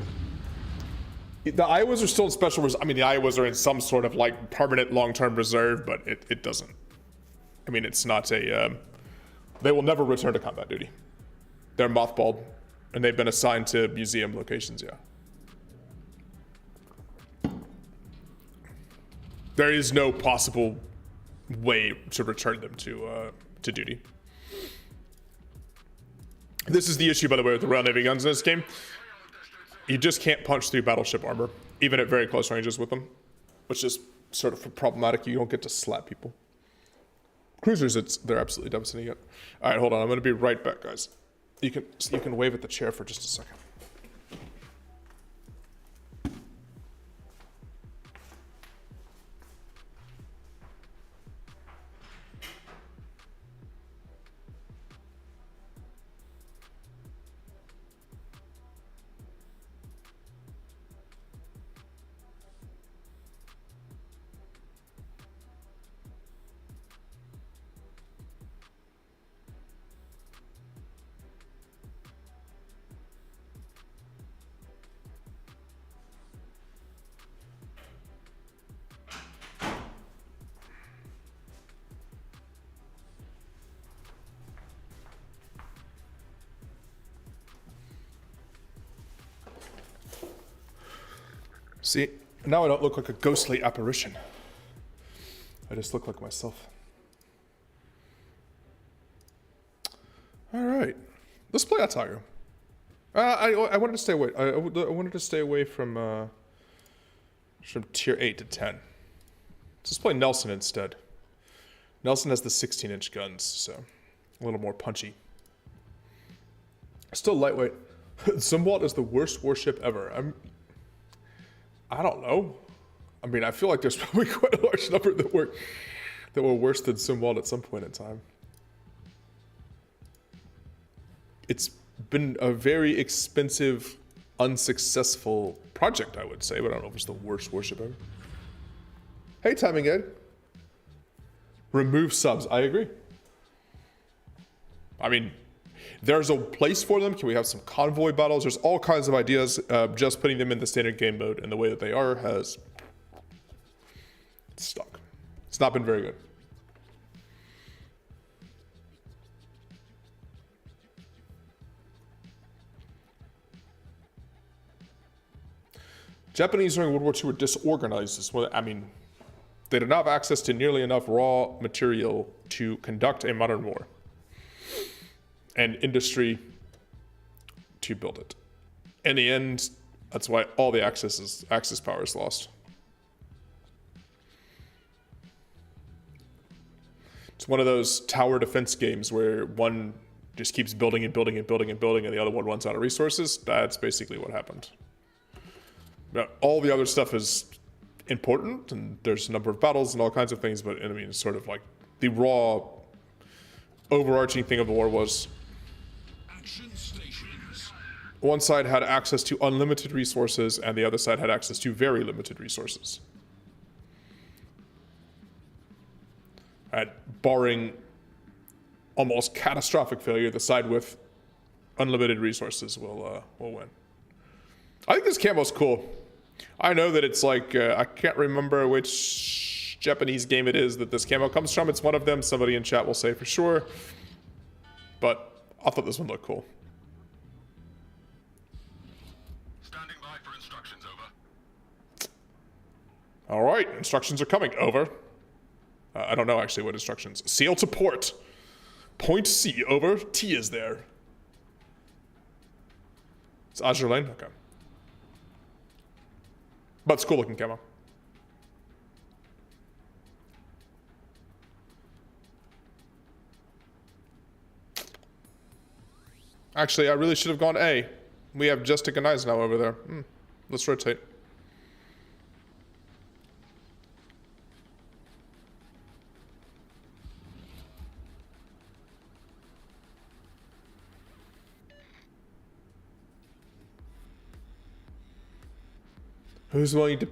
the Iowas are still in special reserve. I mean, the Iowas are in some sort of like permanent long-term reserve, but it doesn't. I mean, it's not a. They will never return to combat duty. They're mothballed, and they've been assigned to museum locations. Yeah. There is no possible way to return them to duty. This is the issue, by the way, with the Royal Navy guns in this game. You just can't punch through battleship armor, even at very close ranges with them, which is sort of problematic. You don't get to slap people. Cruisers, they're absolutely devastating it. All right, hold on. I'm going to be right back, guys. You can wave at the chair for just a second. See, now I don't look like a ghostly apparition. I just look like myself. All right, let's play Ataru. I wanted to stay away. I wanted to stay away from tier 8 to 10. Let's play Nelson instead. Nelson has the 16-inch guns, so a little more punchy. Still lightweight. Zumwalt is the worst warship ever. I don't know. I mean, I feel like there's probably quite a large number that were worse than Zumwalt at some point in time. It's been a very expensive, unsuccessful project, I would say, but I don't know if it's the worst warship ever. Hey, Timing Ed. Remove subs. I agree. I mean, there's a place for them. Can we have some convoy battles? There's all kinds of ideas. Just putting them in the standard game mode and the way that they are has stuck. It's not been very good. Japanese during World War II were disorganized. I mean, they did not have access to nearly enough raw material to conduct a modern war. And industry to build it. In the end, that's why all the Axis power is lost. It's one of those tower defense games where one just keeps building and building and building and building, and the other one runs out of resources. That's basically what happened. Now, all the other stuff is important, and there's a number of battles and all kinds of things, but I mean, it's sort of like the raw, overarching thing of the war was one side had access to unlimited resources, and the other side had access to very limited resources. Barring almost catastrophic failure, the side with unlimited resources will win. I think this camo's cool. I know that it's like, I can't remember which Japanese game it is that this camo comes from. It's one of them. Somebody in chat will say for sure. But I thought this one looked cool. Standing by for instructions, over. All right, instructions are coming. Over. I don't know actually what instructions. Sail to port. Point C. Over. T is there. It's Azure Lane? Okay. But it's cool looking camo. Actually, I really should have gone A. We have just a Gneisenau over there. Let's rotate. Who's willing to...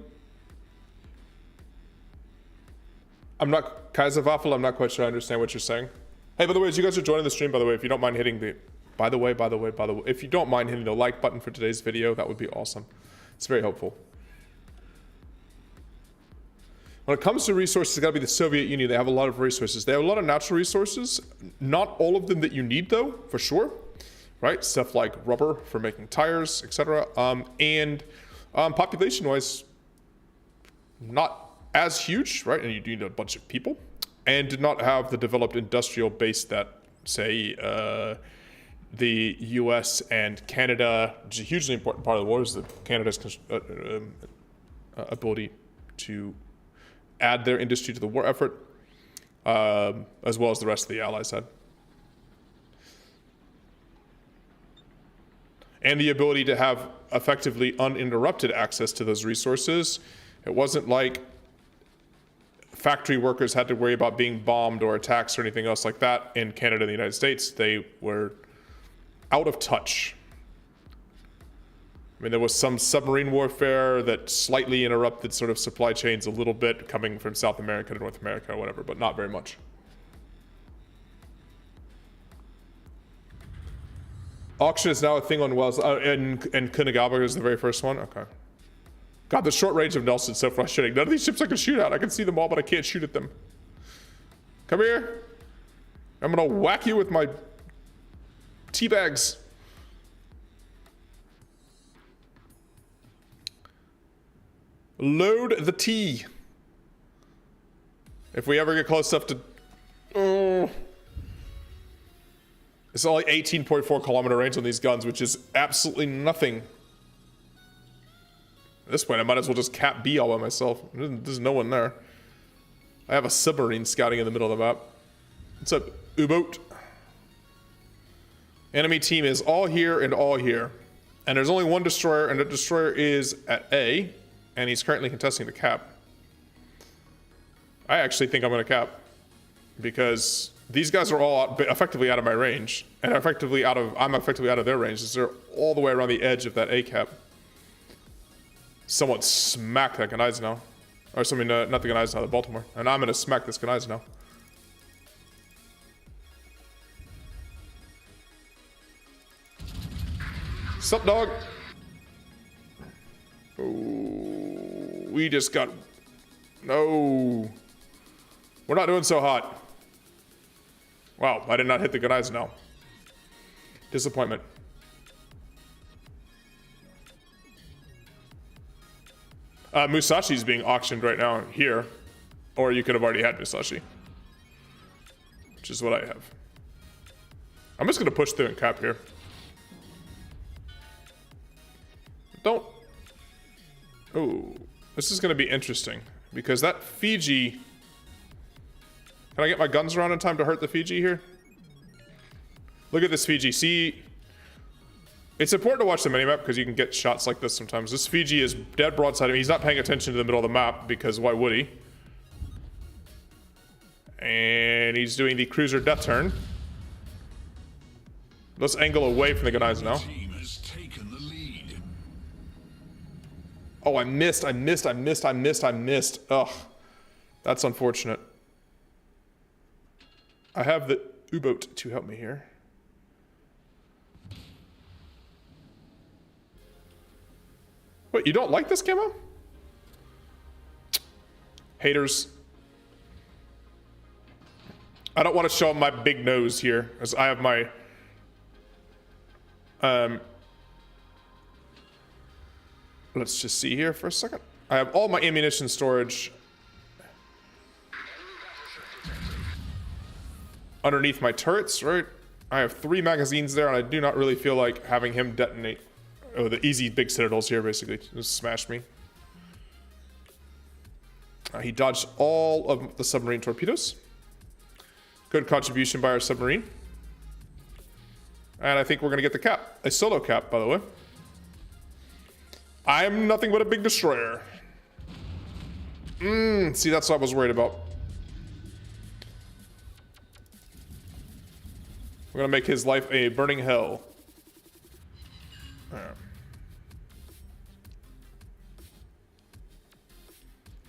I'm not... Kaiser Waffle, I'm not quite sure I understand what you're saying. Hey, by the way, as you guys are joining the stream, by the way, if you don't mind hitting the... By the way, if you don't mind hitting the like button for today's video, that would be awesome. It's very helpful. When it comes to resources, it's got to be the Soviet Union. They have a lot of resources. They have a lot of natural resources. Not all of them that you need, though, for sure. Right? Stuff like rubber for making tires, etc. Population-wise, not as huge, right? And you need a bunch of people. And did not have the developed industrial base that, say, the US and Canada, which is a hugely important part of the war, is that Canada's ability to add their industry to the war effort, as well as the rest of the Allies had. And the ability to have effectively uninterrupted access to those resources. It wasn't like factory workers had to worry about being bombed or attacks or anything else like that in Canada and the United States. They were out of touch. I mean, there was some submarine warfare that slightly interrupted sort of supply chains a little bit coming from South America to North America or whatever, but not very much. Auction is now a thing on Wells, and Kunigaba is the very first one? Okay. God, the short range of Nelson's so frustrating. None of these ships I can shoot at. I can see them all, but I can't shoot at them. Come here. I'm gonna whack you with my tea bags. Load the tea. If we ever get close enough to... Oh. It's only 18.4 kilometer range on these guns, which is absolutely nothing. At this point, I might as well just cap B all by myself. There's no one there. I have a submarine scouting in the middle of the map. What's up, U-boat? Enemy team is all here and all here. And there's only one destroyer, and the destroyer is at A, and he's currently contesting the cap. I actually think I'm going to cap, because these guys are all effectively out of my range, and I'm effectively out of their range, because they're all the way around the edge of that A cap. Someone smack that Gneisenau. Or something, not the Gneisenau, the Baltimore. And I'm going to smack this Gneisenau. Sup, dog? Oh, we just got... No. We're not doing so hot. Wow, I did not hit the Gneisenau. Disappointment. Musashi's being auctioned right now here. Or you could have already had Musashi. Which is what I have. I'm just going to push through and cap here. Don't... Oh, this is going to be interesting. Because that Fiji... Can I get my guns around in time to hurt the Fiji here? Look at this Fiji. See... It's important to watch the minimap because you can get shots like this sometimes. This Fiji is dead broadside of me. He's not paying attention to the middle of the map because why would he? And he's doing the cruiser death turn. Let's angle away from the Gneisenau. Oh, I missed. Ugh. That's unfortunate. I have the U-boat to help me here. Wait, you don't like this camo? Haters. I don't want to show my big nose here, as I have my... Let's just see here for a second. I have all my ammunition storage underneath my turrets, right? I have 3 magazines there, and I do not really feel like having him detonate. Oh, the easy big citadels here, basically. Just smash me. He dodged all of the submarine torpedoes. Good contribution by our submarine. And I think we're going to get the cap. A solo cap, by the way. I'm nothing but a big destroyer. See, that's what I was worried about. We're going to make his life a burning hell. Alright.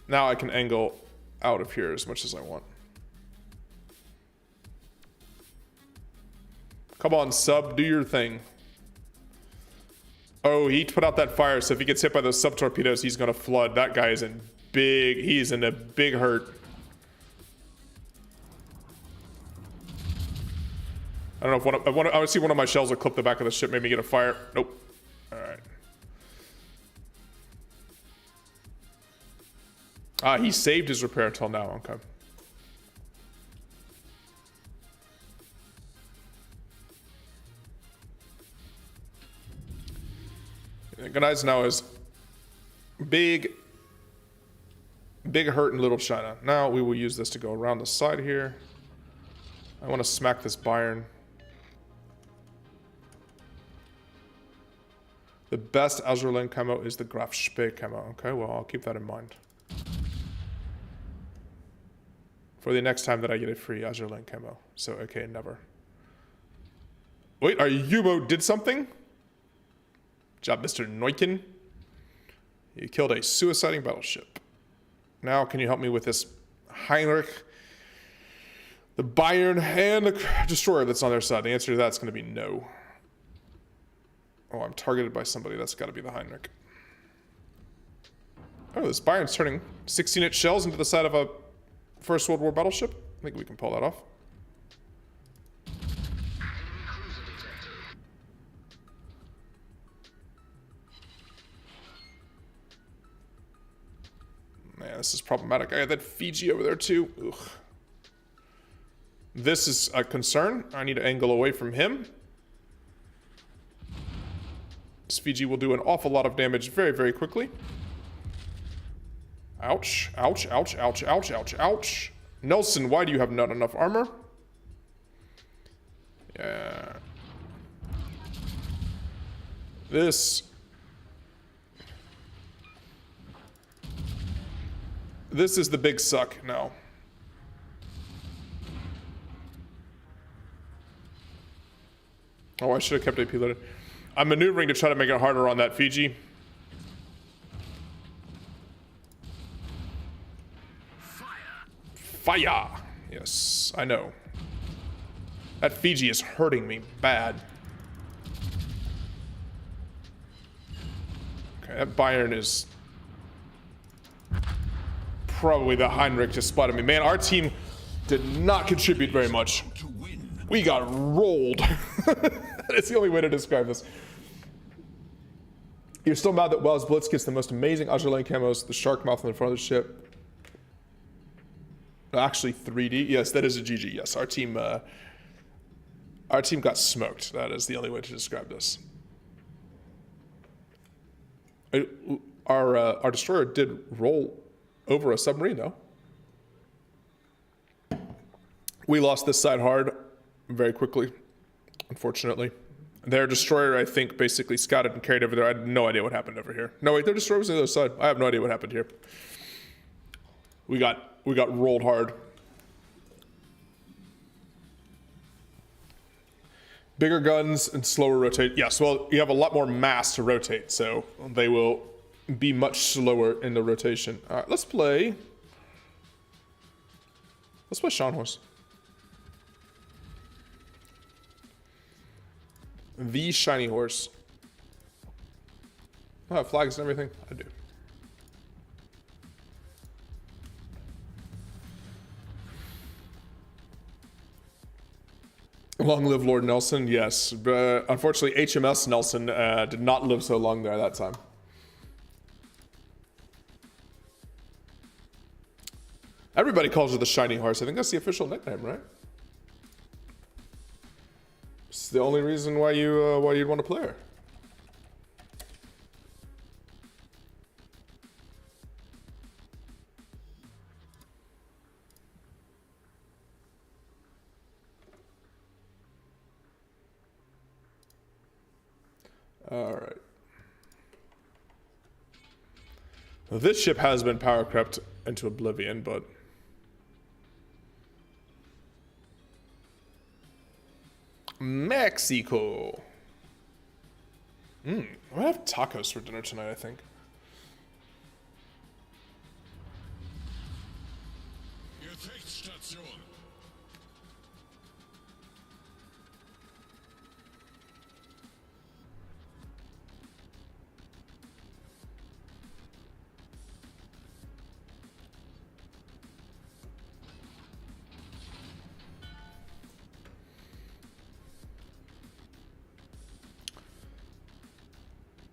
Now I can angle out of here as much as I want. Come on, sub, do your thing. Oh, he put out that fire, so if he gets hit by those sub torpedoes, he's gonna flood. That guy is in he's in a big hurt. I don't know if I want to see one of my shells will clip the back of the ship, maybe get a fire. Nope. Alright. He saved his repair until now, okay. Guys now is big hurt in Little China. Now we will use this to go around the side here. I want to smack this Bayern. The best Azurlane camo is the Graf Spee camo. Okay, well, I'll keep that in mind. For the next time that I get a free Azurlane camo. So, okay, never. Wait, our U-boat did something? Good job, Mr. Neuken. You killed a suiciding battleship. Now, can you help me with this Heinrich, the Bayern, and the destroyer that's on their side? The answer to that's going to be no. Oh, I'm targeted by somebody. That's got to be the Heinrich. Oh, this Bayern's turning 16-inch shells into the side of a First World War battleship. I think we can pull that off. Man, this is problematic. I got that Fiji over there too. Ugh. This is a concern. I need to angle away from him. This Fiji will do an awful lot of damage very, very quickly. Ouch, ouch, ouch, ouch, ouch, ouch, ouch. Nelson, why do you have not enough armor? Yeah. This is the big suck now. Oh, I should have kept AP loaded. I'm maneuvering to try to make it harder on that Fiji. Fire! Yes, I know. That Fiji is hurting me bad. Okay, that Bayern is probably the Heinrich just spotted me. Man, our team did not contribute very much. We got rolled. That's the only way to describe this. You're still mad that WoWs Blitz gets the most amazing Azurlane camos, the shark mouth in the front of the ship. Actually, 3D. Yes, that is a GG. Yes, our team got smoked. That is the only way to describe this. Our destroyer did roll over a submarine, though. We lost this side hard very quickly, unfortunately. Their destroyer, I think, basically scouted and carried over there. I had no idea what happened over here. No, wait, their destroyer was on the other side. I have no idea what happened here. We got rolled hard. Bigger guns and slower rotate. Yes, well, you have a lot more mass to rotate, so they will be much slower in the rotation. All right, let's play Sean Horse. The shiny horse. I have flags and everything. I do. Long live Lord Nelson. Yes, but unfortunately, HMS Nelson did not live so long there that time. Everybody calls her the shiny horse. I think that's the official nickname, right? It's the only reason why you'd want to play her. Alright. Well, this ship has been power crept into oblivion, but... Mexico! I'm gonna have tacos for dinner tonight, I think.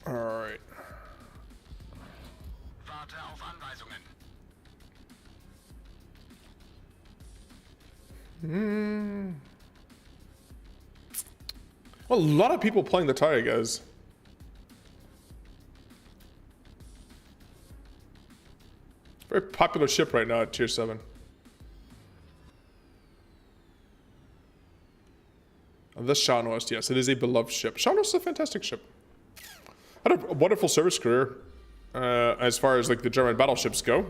Alright. Warte auf Anweisungen. Well, a lot of people playing the Taya, guys. Very popular ship right now at tier 7. The Shanwest, yes, it is a beloved ship. Shanwest is a fantastic ship. Had a wonderful service career as far as like the German battleships go,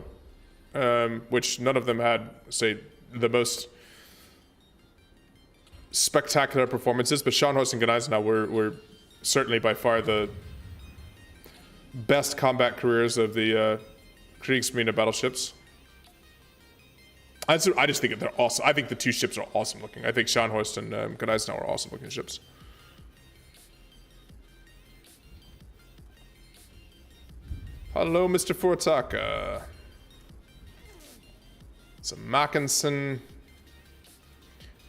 which none of them had, say, the most spectacular performances, but Scharnhorst and Gneisenau were certainly by far the best combat careers of the Kriegsmarine battleships. I just think they're awesome. I think the two ships are awesome looking. I think Scharnhorst and Gneisenau are awesome looking ships. Hello, Mr. Furtaka. It's a Mackinson.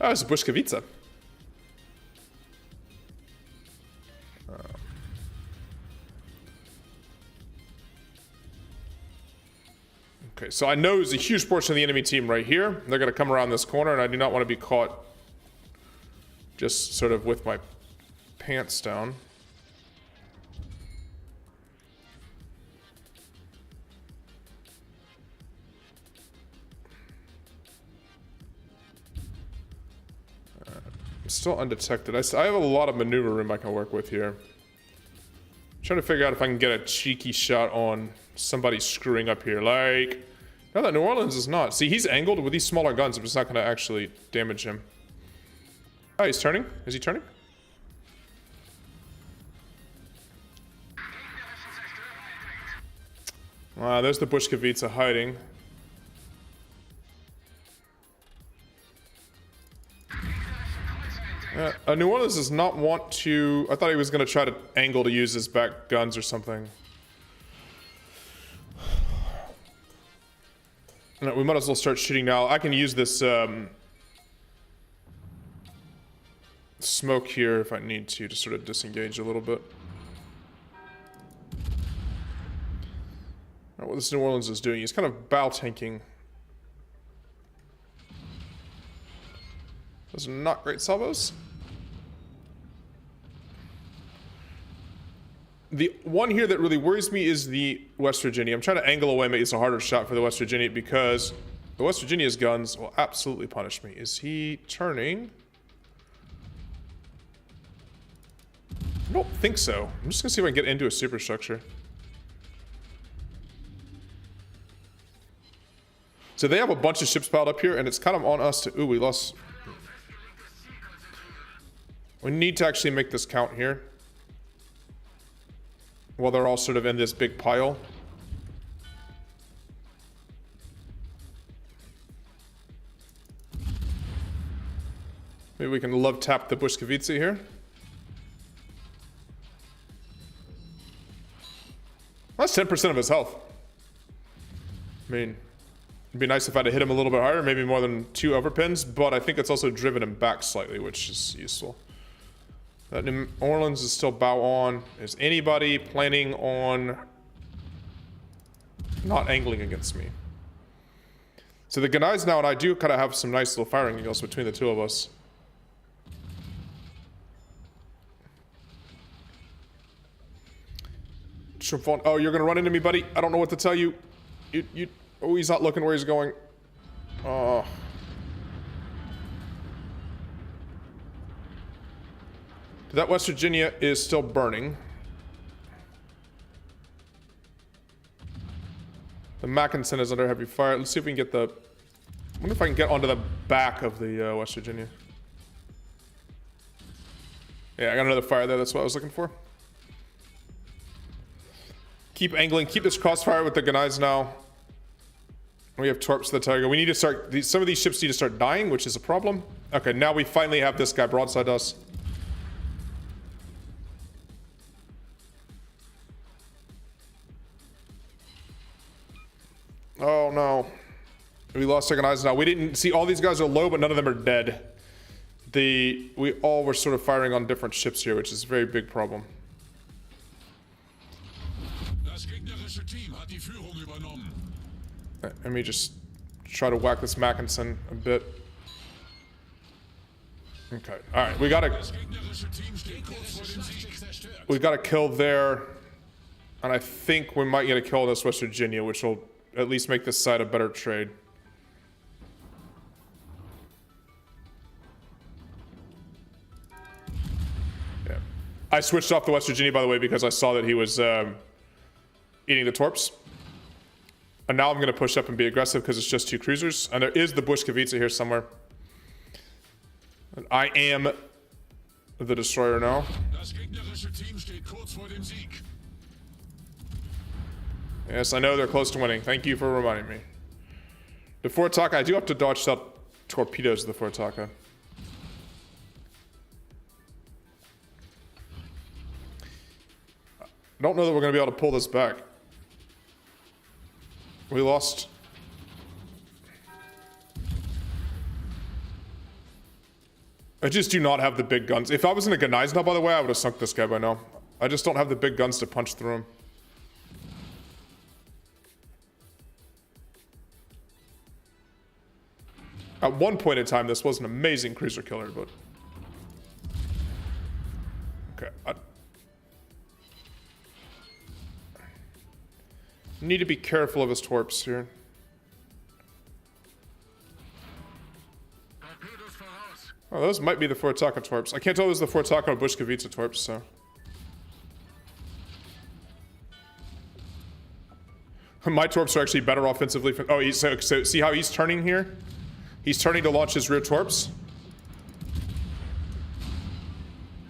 Oh, it's a Bushkavica. Okay, so I know there's a huge portion of the enemy team right here. They're going to come around this corner, and I do not want to be caught just sort of with my pants down. I'm still undetected. I have a lot of maneuver room I can work with here. I'm trying to figure out if I can get a cheeky shot on somebody screwing up here. Like, no, that New Orleans is not. See, he's angled with these smaller guns, but it's not going to actually damage him. Oh, he's turning? Is he turning? There's the Bushkavica hiding. New Orleans does not want to... I thought he was going to try to angle to use his back guns or something. No, we might as well start shooting now. I can use this smoke here if I need to sort of disengage a little bit. Right, what this New Orleans is doing, he's kind of bow tanking. Those are not great salvos. The one here that really worries me is the West Virginia. I'm trying to angle away, make this a harder shot for the West Virginia because the West Virginia's guns will absolutely punish me. Is he turning? I don't think so. I'm just gonna see if I can get into a superstructure. So they have a bunch of ships piled up here, and it's kind of on us to... Ooh, we lost... We need to actually make this count here. While they're all sort of in this big pile. Maybe we can love tap the Bushkavica here. That's 10% of his health. I mean, it'd be nice if I'd hit him a little bit harder, maybe more than 2 overpins, but I think it's also driven him back slightly, which is useful. That New Orleans is still bow on. Is anybody planning on not angling against me? So the Gneisenau now and I do kind of have some nice little firing angles between the two of us. Oh, you're gonna run into me, buddy. I don't know what to tell you. Oh, he's not looking where he's going. Oh. That West Virginia is still burning. The Mackinson is under heavy fire. Let's see if we can get the... I wonder if I can get onto the back of the West Virginia. Yeah, I got another fire there. That's what I was looking for. Keep angling. Keep this crossfire with the Gunais now. We have torps to the Tiger. We need to start... Some of these ships need to start dying, which is a problem. Okay, now we finally have this guy broadside us. Oh, no. We lost second eyes now. We didn't see all these guys are low, but none of them are dead. We all were sort of firing on different ships here, which is a very big problem. Let me just try to whack this Mackinson a bit. Okay, all right. We gotta kill there, and I think we might get a kill on this West Virginia, which will at least make this side a better trade. Yeah, I switched off the West Virginia, by the way, because I saw that he was eating the torps. And now I'm going to push up and be aggressive because it's just two cruisers. And there is the Bushkevitsa here somewhere. And I am the destroyer now. Yes, I know they're close to winning. Thank you for reminding me. The Fortaka, I do have to dodge out torpedoes to the Fortaka. I don't know that we're going to be able to pull this back. We lost. I just do not have the big guns. If I was in a Gunais now, by the way, I would have sunk this guy by now. I just don't have the big guns to punch through him. At one point in time, this was an amazing cruiser killer, but... Okay, need to be careful of his torps here. Oh, those might be the Fortaka torps. I can't tell if it's the Fortaka or Bushkevitsa torps, so... My torps are actually better offensively. Oh, so see how he's turning here? He's turning to launch his rear torps.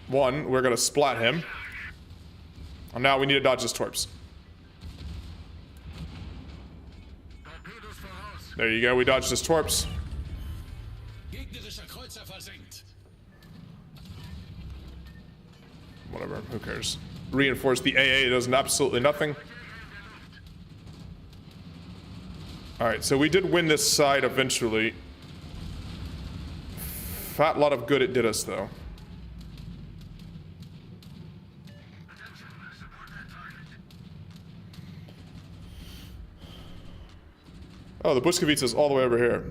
One, we're gonna splat him. And now we need to dodge his torps. There you go, we dodged his torps. Whatever, who cares? Reinforce the AA, does absolutely nothing. Alright, so we did win this side eventually. Fat lot of good it did us, though. Oh, the Bushkevitsa is all the way over here.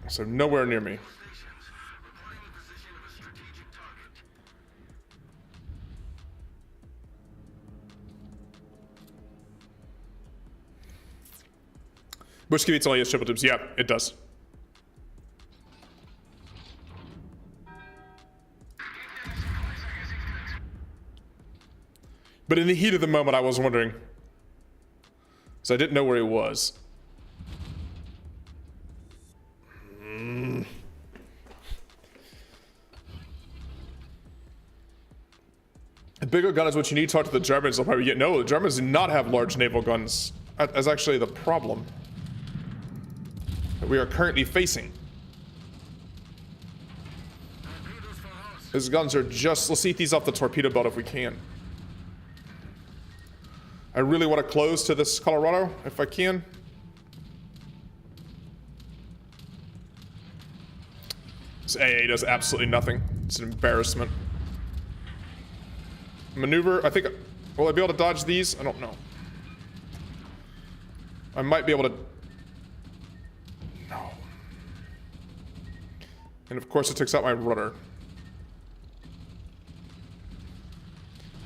So nowhere near me. Bushkevitsa only has triple tubes. Yeah, it does. But in the heat of the moment, I was wondering. So I didn't know where he was. A bigger gun is what you need to talk to the Germans. They'll probably get... No, the Germans do not have large naval guns. That's actually the problem that we are currently facing. His guns are just... Let's eat these off the torpedo belt if we can. I really want to close to this Colorado, if I can. This AA does absolutely nothing. It's an embarrassment. Maneuver, I think... Will I be able to dodge these? I don't know. I might be able to... No. And of course it takes out my rudder.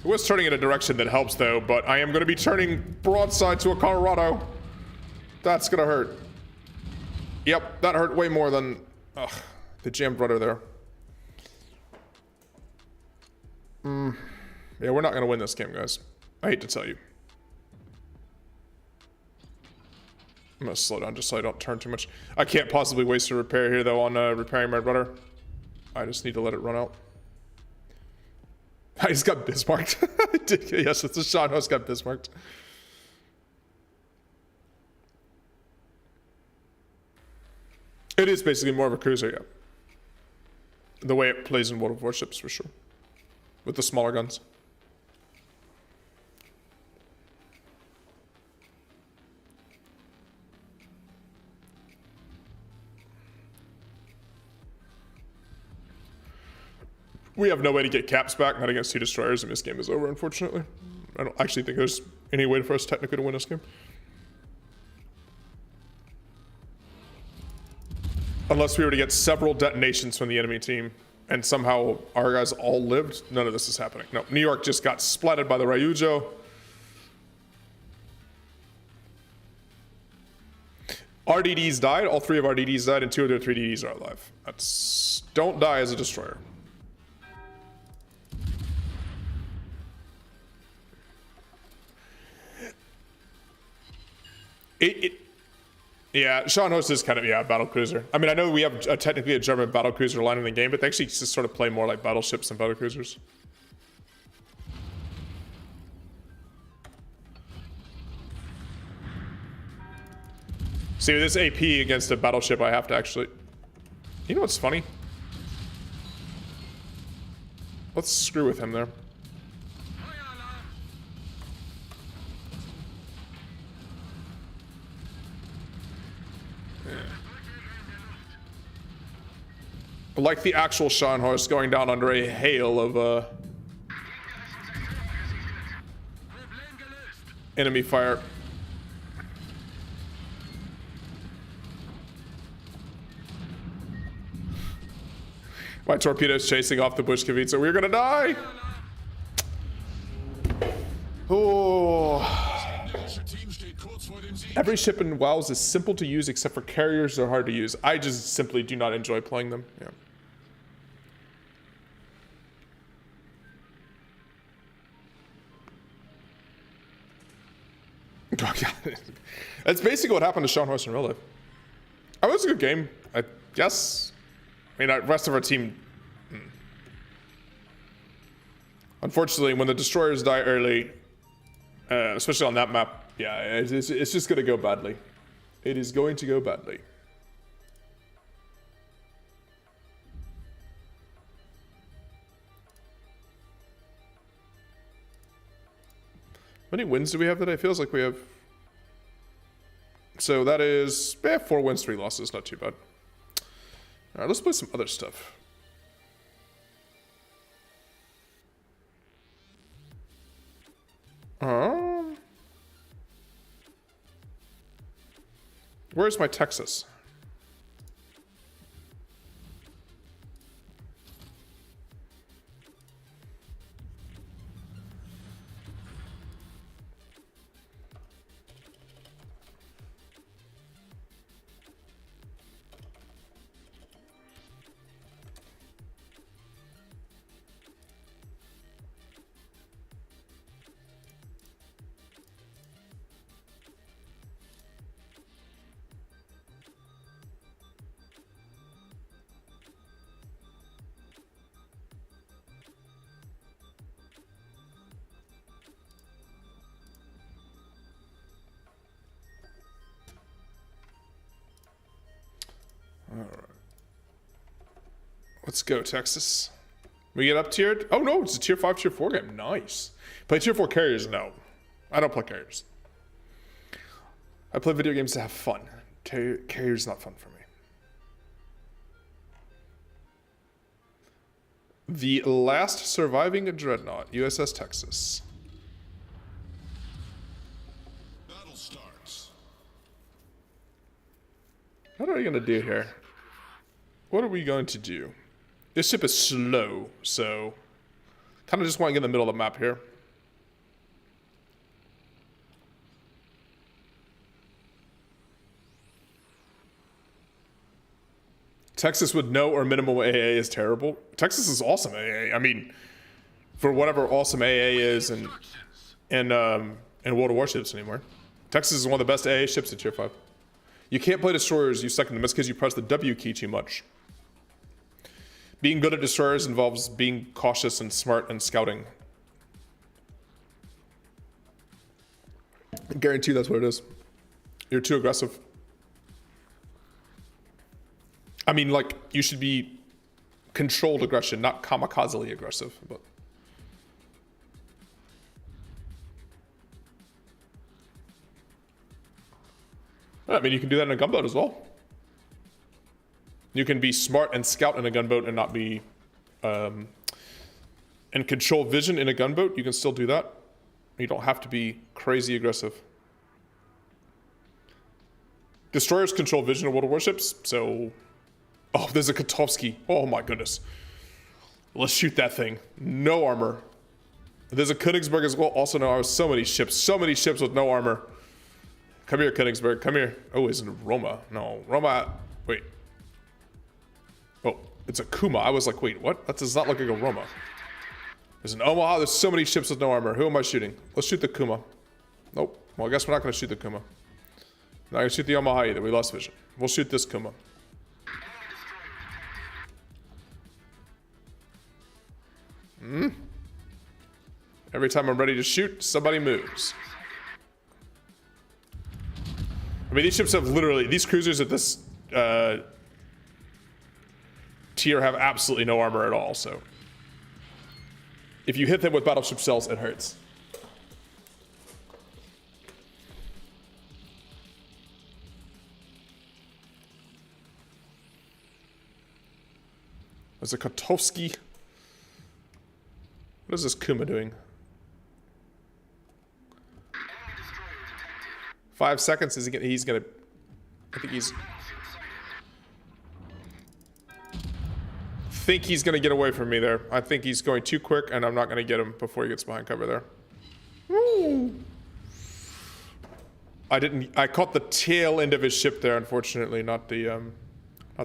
It was turning in a direction that helps, though, but I am going to be turning broadside to a Colorado. That's going to hurt. Yep, that hurt way more than... Ugh, the jammed rudder there. Yeah, we're not going to win this game, guys. I hate to tell you. I'm gonna slow down just so I don't turn too much. I can't possibly waste a repair here though on repairing my rudder. I just need to let it run out. I just got Bismarcked. Yes, it's a shot. I just got Bismarcked. It is basically more of a cruiser, yeah. The way it plays in World of Warships, for sure. With the smaller guns. We have no way to get caps back, not against 2 destroyers, and this game is over, unfortunately. I don't actually think there's any way for us technically to win this game. Unless we were to get several detonations from the enemy team, and somehow our guys all lived, none of this is happening. No, New York just got splatted by the Ryujo. RDDs died, all 3 of our DDs died, and 2 of their 3 DDs are alive. That's... don't die as a destroyer. Yeah, Scharnhorst is kind of, yeah, battle cruiser. I mean, I know we have technically a German battle cruiser line in the game, but they actually just sort of play more like battleships than battle cruisers. See, with this AP against a battleship, I have to actually... You know what's funny? Let's screw with him there. Like the actual Scharnhorst going down under a hail of enemy fire. My torpedo's chasing off the Bushkevitsa. We're gonna die! Oh. Every ship in WoWs is simple to use except for carriers. They're hard to use. I just simply do not enjoy playing them. Yeah. That's basically what happened to Scharnhorst in real life. Oh, it was a good game, I guess. I mean, the rest of our team... Unfortunately, when the destroyers die early, especially on that map, yeah, it's just going to go badly. It is going to go badly. How many wins do we have today? It feels like we have... So that is... 4 wins, 3 losses. Not too bad. Alright, let's play some other stuff. Where's my Texas? Let's go, Texas. We get up tiered? Oh no, it's a tier 5, tier 4 game. Nice. Play tier 4 carriers? No. I don't play carriers. I play video games to have fun. Carriers not fun for me. The last surviving dreadnought, USS Texas. Battle starts. What are we gonna do here? What are we going to do? This ship is slow, so kind of just want to get in the middle of the map here. Texas with no or minimal AA is terrible. Texas is awesome AA. I mean, for whatever awesome AA is in World of Warships anymore. Texas is one of the best AA ships in tier 5. You can't play destroyers, you second them. That's because you press the W key too much. Being good at destroyers involves being cautious and smart and scouting. I guarantee that's what it is. You're too aggressive. I mean, like, you should be controlled aggression, not kamikaze-ly aggressive, but... I mean, you can do that in a gunboat as well. You can be smart and scout in a gunboat and not be... and control vision in a gunboat, you can still do that. You don't have to be crazy aggressive. Destroyers control vision in World of Warships, so... Oh, there's a Kotovsky. Oh my goodness. Let's shoot that thing. No armor. There's a Königsberg as well. Also, no, so many ships with no armor. Come here, Königsberg. Come here. Oh, is it Roma? No, Roma. Wait. Oh, it's a Kuma. I was like, wait, what? That does not look like a Roma. There's an Omaha. There's so many ships with no armor. Who am I shooting? Let's shoot the Kuma. Nope. Well, I guess we're not going to shoot the Kuma. Not going to shoot the Omaha either. We lost vision. We'll shoot this Kuma. Every time I'm ready to shoot, somebody moves. I mean, these ships have literally... These cruisers at this tier have absolutely no armor at all, so... If you hit them with battleship shells, it hurts. There's a Kotovsky. What is this Kuma doing? 5 seconds. Is he? He's gonna. I think he's. Think he's gonna get away from me there. I think he's going too quick, and I'm not gonna get him before he gets behind cover there. Woo! I didn't. I caught the tail end of his ship there, unfortunately, not the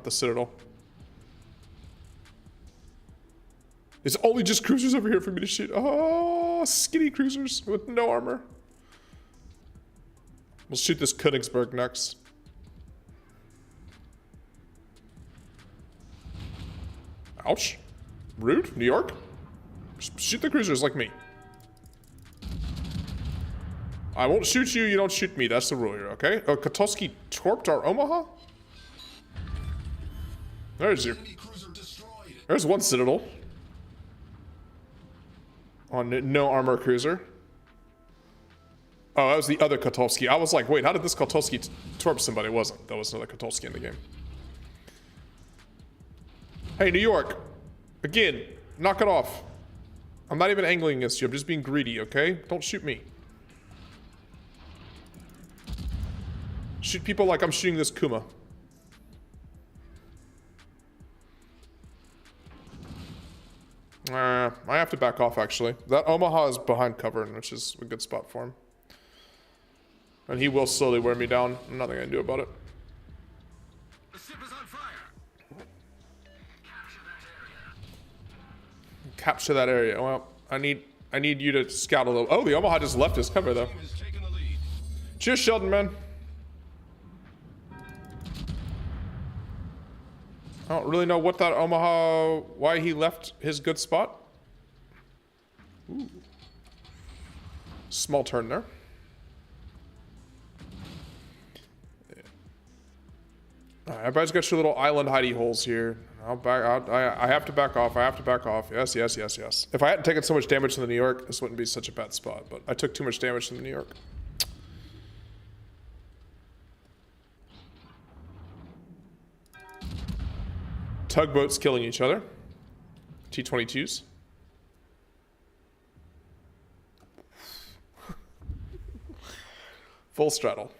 Citadel. There's only just cruisers over here for me to shoot. Oh, skinny cruisers with no armor. We'll shoot this Königsberg next. Ouch. Rude. New York. Shoot the cruisers like me. I won't shoot you, you don't shoot me. That's the rule here, okay? Oh, Kotovsky torped our Omaha? There's your... There's one Citadel. On no armor cruiser. Oh, that was the other Kotovsky. I was like, wait, how did this Kotovsky torp somebody? It wasn't. That was another Kotovsky in the game. Hey, New York. Again, knock it off. I'm not even angling against you. I'm just being greedy, okay? Don't shoot me. Shoot people like I'm shooting this Kuma. I have to back off, actually. That Omaha is behind cover, which is a good spot for him. And he will slowly wear me down. Nothing I can do about it. The ship is on fire. Capture that area. Well, I need you to scout a little. Oh, the Omaha just left his cover, though. Cheers, Sheldon, man. I don't really know what that Omaha, why he left his good spot. Ooh. Small turn there. Yeah. All right, everybody's got your little island hidey holes here. I'll back out. I have to back off. I have to back off. Yes, yes, yes, yes. If I hadn't taken so much damage from the New York, this wouldn't be such a bad spot. But I took too much damage from the New York. Tugboats killing each other. T-22s. Full straddle.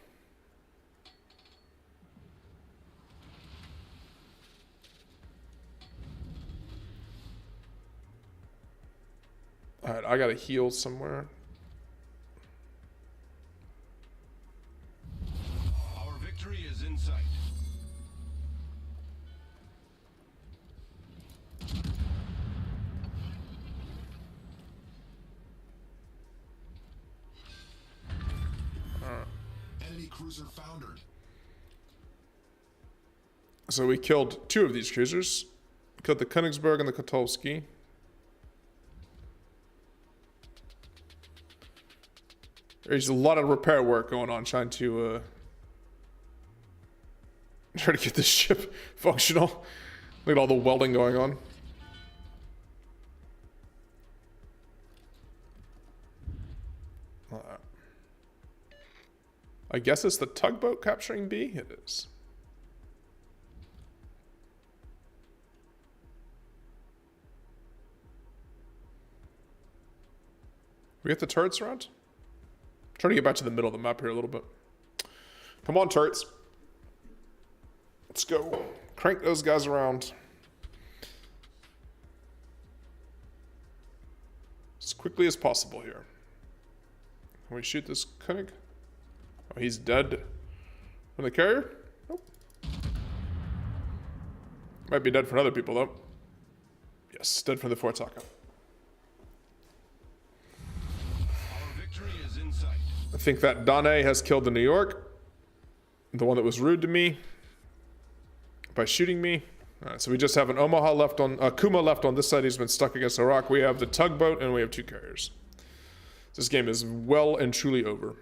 Alright, I gotta heal somewhere. Our victory is in sight. Enemy cruiser foundered. So we killed 2 of these cruisers. Killed the Königsberg and the Kotulski. There's a lot of repair work going on trying to try to get this ship functional. Look at all the welding going on. I guess it's the tugboat capturing B? It is. We get the turrets around? Trying to get back to the middle of the map here a little bit. Come on, turrets. Let's go. Crank those guys around. As quickly as possible here. Can we shoot this König? Oh, he's dead. From the carrier? Nope. Might be dead for other people, though. Yes, dead from the Fortaka. I think that Dane has killed the New York. The one that was rude to me. By shooting me. Alright, so we just have an Omaha left on... Kuma left on this side. He's been stuck against a rock. We have the tugboat and we have 2 carriers. This game is well and truly over.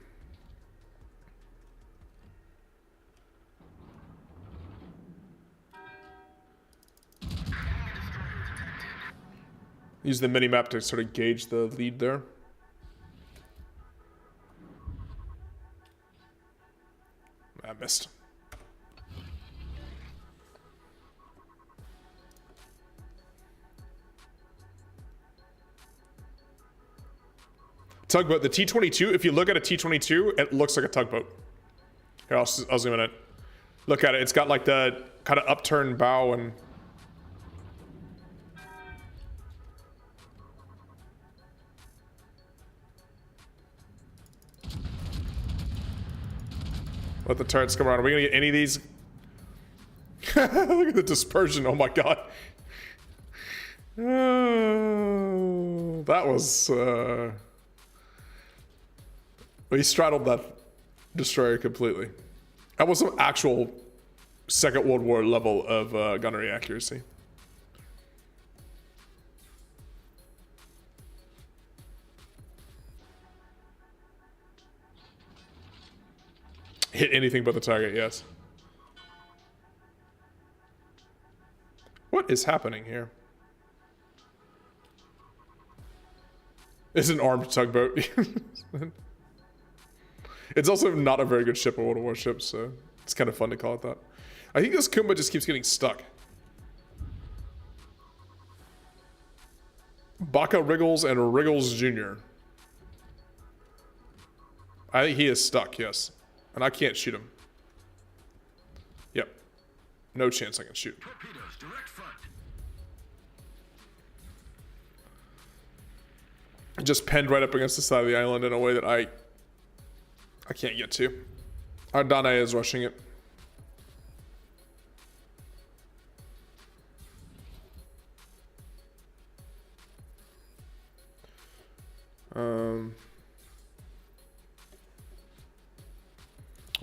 Use the mini-map to sort of gauge the lead there. I missed. Tugboat, the T-22, if you look at a T-22, it looks like a tugboat. Here, I'll zoom in it. Look at it, it's got like the kind of upturned bow and... Let the turrets come around. Are we gonna get any of these? Look at the dispersion, oh my god. That was... We straddled that destroyer completely. That was some actual Second World War level of gunnery accuracy. Hit anything but the target, yes. What is happening here? It's an armed tugboat. It's also not a very good ship in World of Warships, so it's kind of fun to call it that. I think this Kuma just keeps getting stuck. Baka Wriggles and Wriggles Jr. I think he is stuck, yes. And I can't shoot him. Yep. No chance I can shoot. Torpedoes, direct front. Just penned right up against the side of the island in a way that I can't get to. Our Dane is rushing it.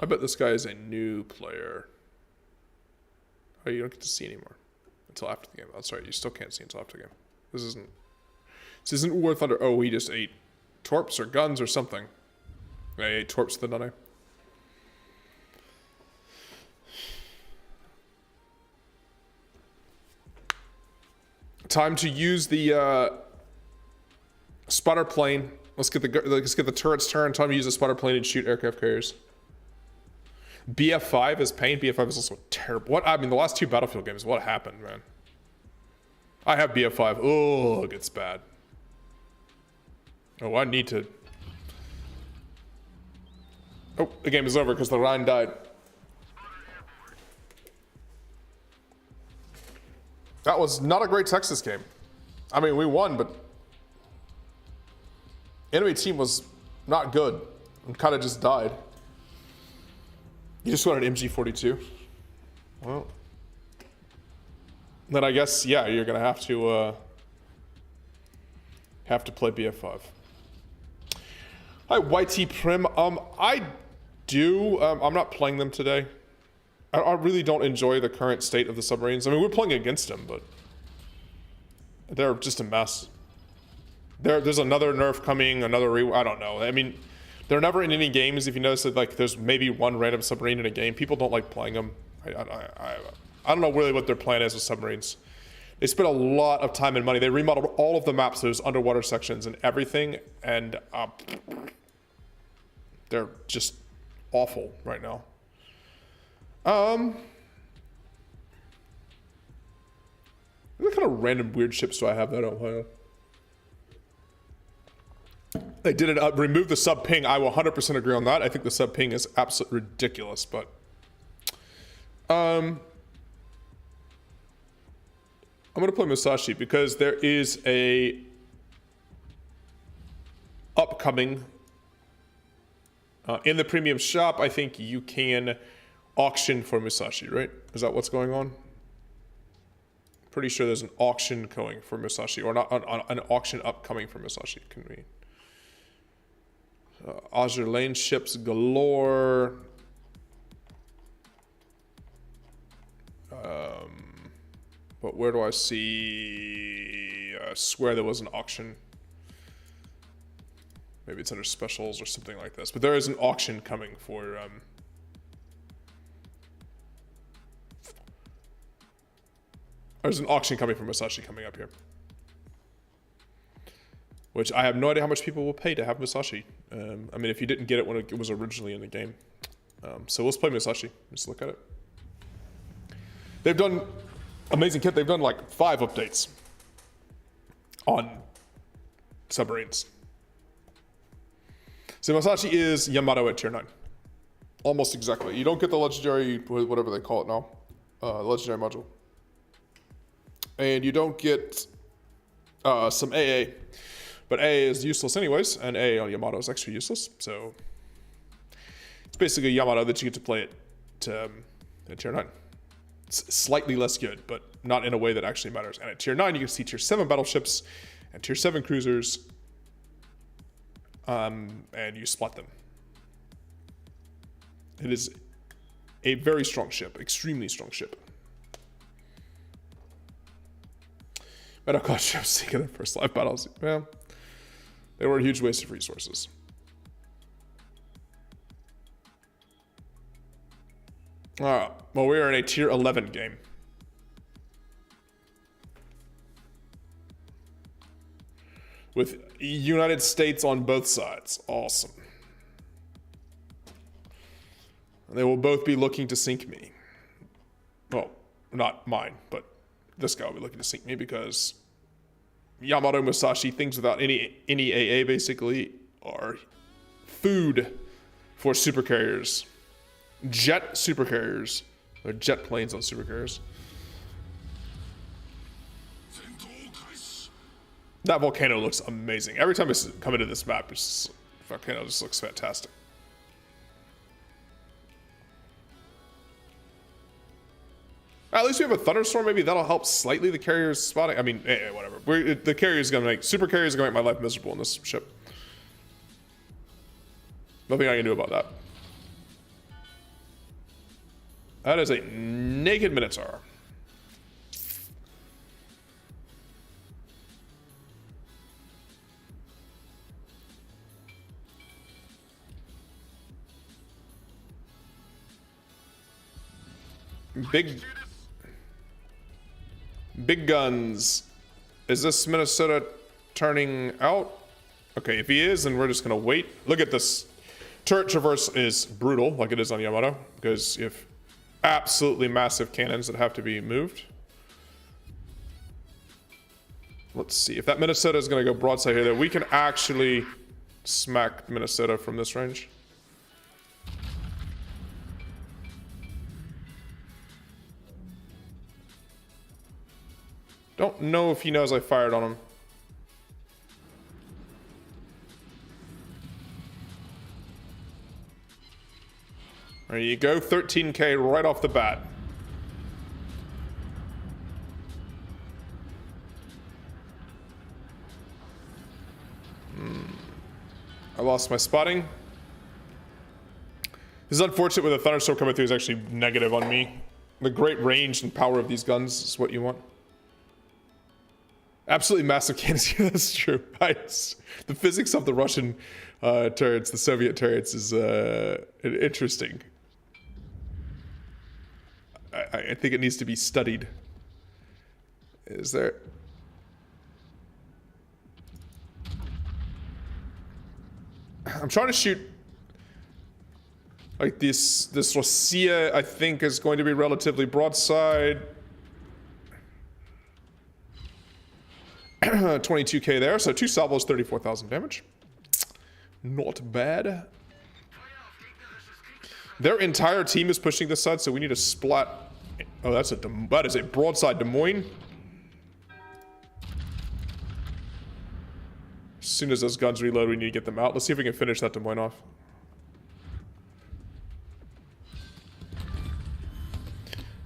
I bet this guy is a new player. Oh, you don't get to see anymore until after the game. That's right, you still can't see until after the game. This isn't War Thunder. Oh, he just ate torps or guns or something. Yeah, he ate torps to the Dane. Time to use the spotter plane. Let's get the turrets turned. Time to use the spotter plane and shoot aircraft carriers. BF5 is pain. BF5 is also terrible. What I mean, the last 2 Battlefield games, what happened, man? I have BF5. Oh, it gets bad. Oh, I need to. Oh, the game is over because the Rhine died. That was not a great Texas game. I mean, we won, but enemy team was not good and kind of just died. You just wanted MG42. Well, then I guess, yeah, you're gonna have to play BF5. Hi, YT Prim. I do. I'm not playing them today. I really don't enjoy the current state of the submarines. I mean, we're playing against them, but they're just a mess. There's another nerf coming, I don't know. I mean, they're never in any games. If you notice that, like, there's maybe one random submarine in a game. People don't like playing them. I don't know really what their plan is with submarines. They spent a lot of time and money. They remodeled all of the maps, those underwater sections and everything, and they're just awful right now. What kind of random weird ships do I have that I don't have? They did it remove the sub ping. I will 100% agree on that. I think the sub ping is absolutely ridiculous, but I'm gonna play Musashi because there is a upcoming in the premium shop. I think you can auction for Musashi, right? Is that what's going on? Pretty sure there's an auction going for Musashi, or not an auction upcoming for Musashi. Can we? Azure Lane ships galore. But where do I see? I swear there was an auction. Maybe it's under specials or something like this. But there is an auction coming for. There's an auction coming for Musashi coming up here. Which I have no idea how much people will pay to have Musashi. I mean, if you didn't get it when it was originally in the game. So let's play Musashi. Just look at it. They've done amazing kit. They've done like 5 updates on submarines. So Musashi is Yamato at tier 9. Almost exactly. You don't get the legendary, whatever they call it now. Legendary module. And you don't get some AA. But AA is useless anyways, and AA on Yamato is extra useless. So it's basically Yamato that you get to play at tier 9. It's slightly less good, but not in a way that actually matters. And at tier 9, you can see tier 7 battleships and tier 7 cruisers, and you split them. It is a very strong ship, extremely strong ship. Medical ships seeking their first live battles. Yeah. They were a huge waste of resources. Alright, well, we are in a tier 11 game. With United States on both sides. Awesome. They will both be looking to sink me. Well, not mine, but this guy will be looking to sink me because Yamato Musashi, things without any AA basically, are food for supercarriers. Jet supercarriers. Or jet planes on supercarriers. That volcano looks amazing. Every time I come into this map, this volcano just looks fantastic. At least we have a thunderstorm. Maybe that'll help slightly the carrier's spotting. I mean, whatever. The carrier's gonna make super carrier's gonna make my life miserable in this ship. Nothing I can do about that. That is a naked Minotaur. Big guns. Is this Minnesota turning out? Okay, if he is, then we're just gonna wait. Look at this. Turret traverse is brutal, like it is on Yamato, because you have absolutely massive cannons that have to be moved. Let's see. If that Minnesota is gonna go broadside here, then we can actually smack Minnesota from this range. Don't know if he knows I fired on him. There you go, 13k right off the bat. I lost my spotting. This is unfortunate with the thunderstorm coming through is actually negative on me. The great range and power of these guns is what you want. Absolutely massive cannons. Yeah, that's true. The physics of the Russian turrets, the Soviet turrets, is interesting. I think it needs to be studied. Is there... I'm trying to shoot... Like this Rossiya, I think, is going to be relatively broadside. 22k there, so 2 salvos, 34,000 damage. Not bad. Their entire team is pushing this side, so we need a splat. Oh, that is a broadside Des Moines. As soon as those guns reload, we need to get them out. Let's see if we can finish that Des Moines off.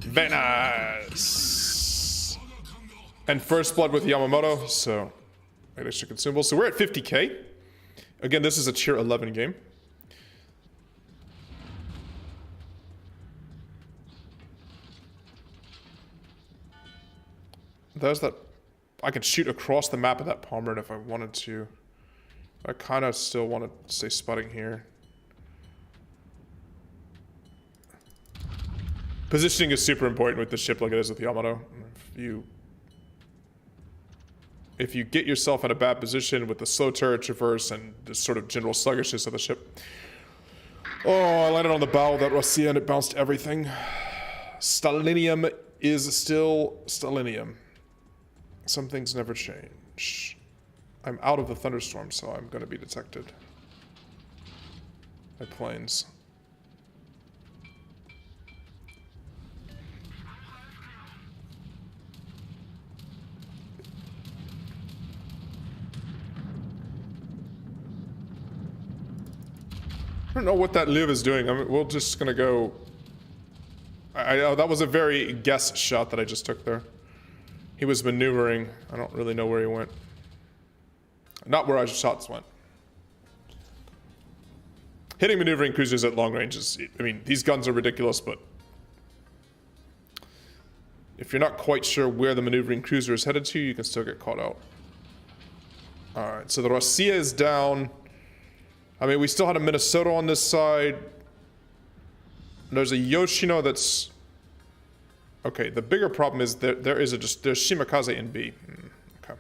Very nice. And first blood with Yamamoto, so extra consumable. So we're at 50k. Again, this is a tier 11 game. There's that. I could shoot across the map of that Palmer if I wanted to. I kind of still want to stay spotting here. Positioning is super important with the ship like it is with Yamato. If you get yourself in a bad position with the slow turret traverse and the sort of general sluggishness of the ship. Oh, I landed on the bow of that Rossiya and it bounced everything. Stalinium is still Stalinium. Some things never change. I'm out of the thunderstorm, so I'm going to be detected by planes. I don't know what that Liv is doing. We're just gonna go... I know that was a very guess shot that I just took there. He was maneuvering. I don't really know where he went. Not where our shots went. Hitting maneuvering cruisers at long ranges. I mean, these guns are ridiculous, but... if you're not quite sure where the maneuvering cruiser is headed to, you can still get caught out. Alright, so the Rossiya is down. I mean, we still had a Minnesota on this side. There's a Yoshino that's... okay, the bigger problem is there's Shimakaze in B. Okay.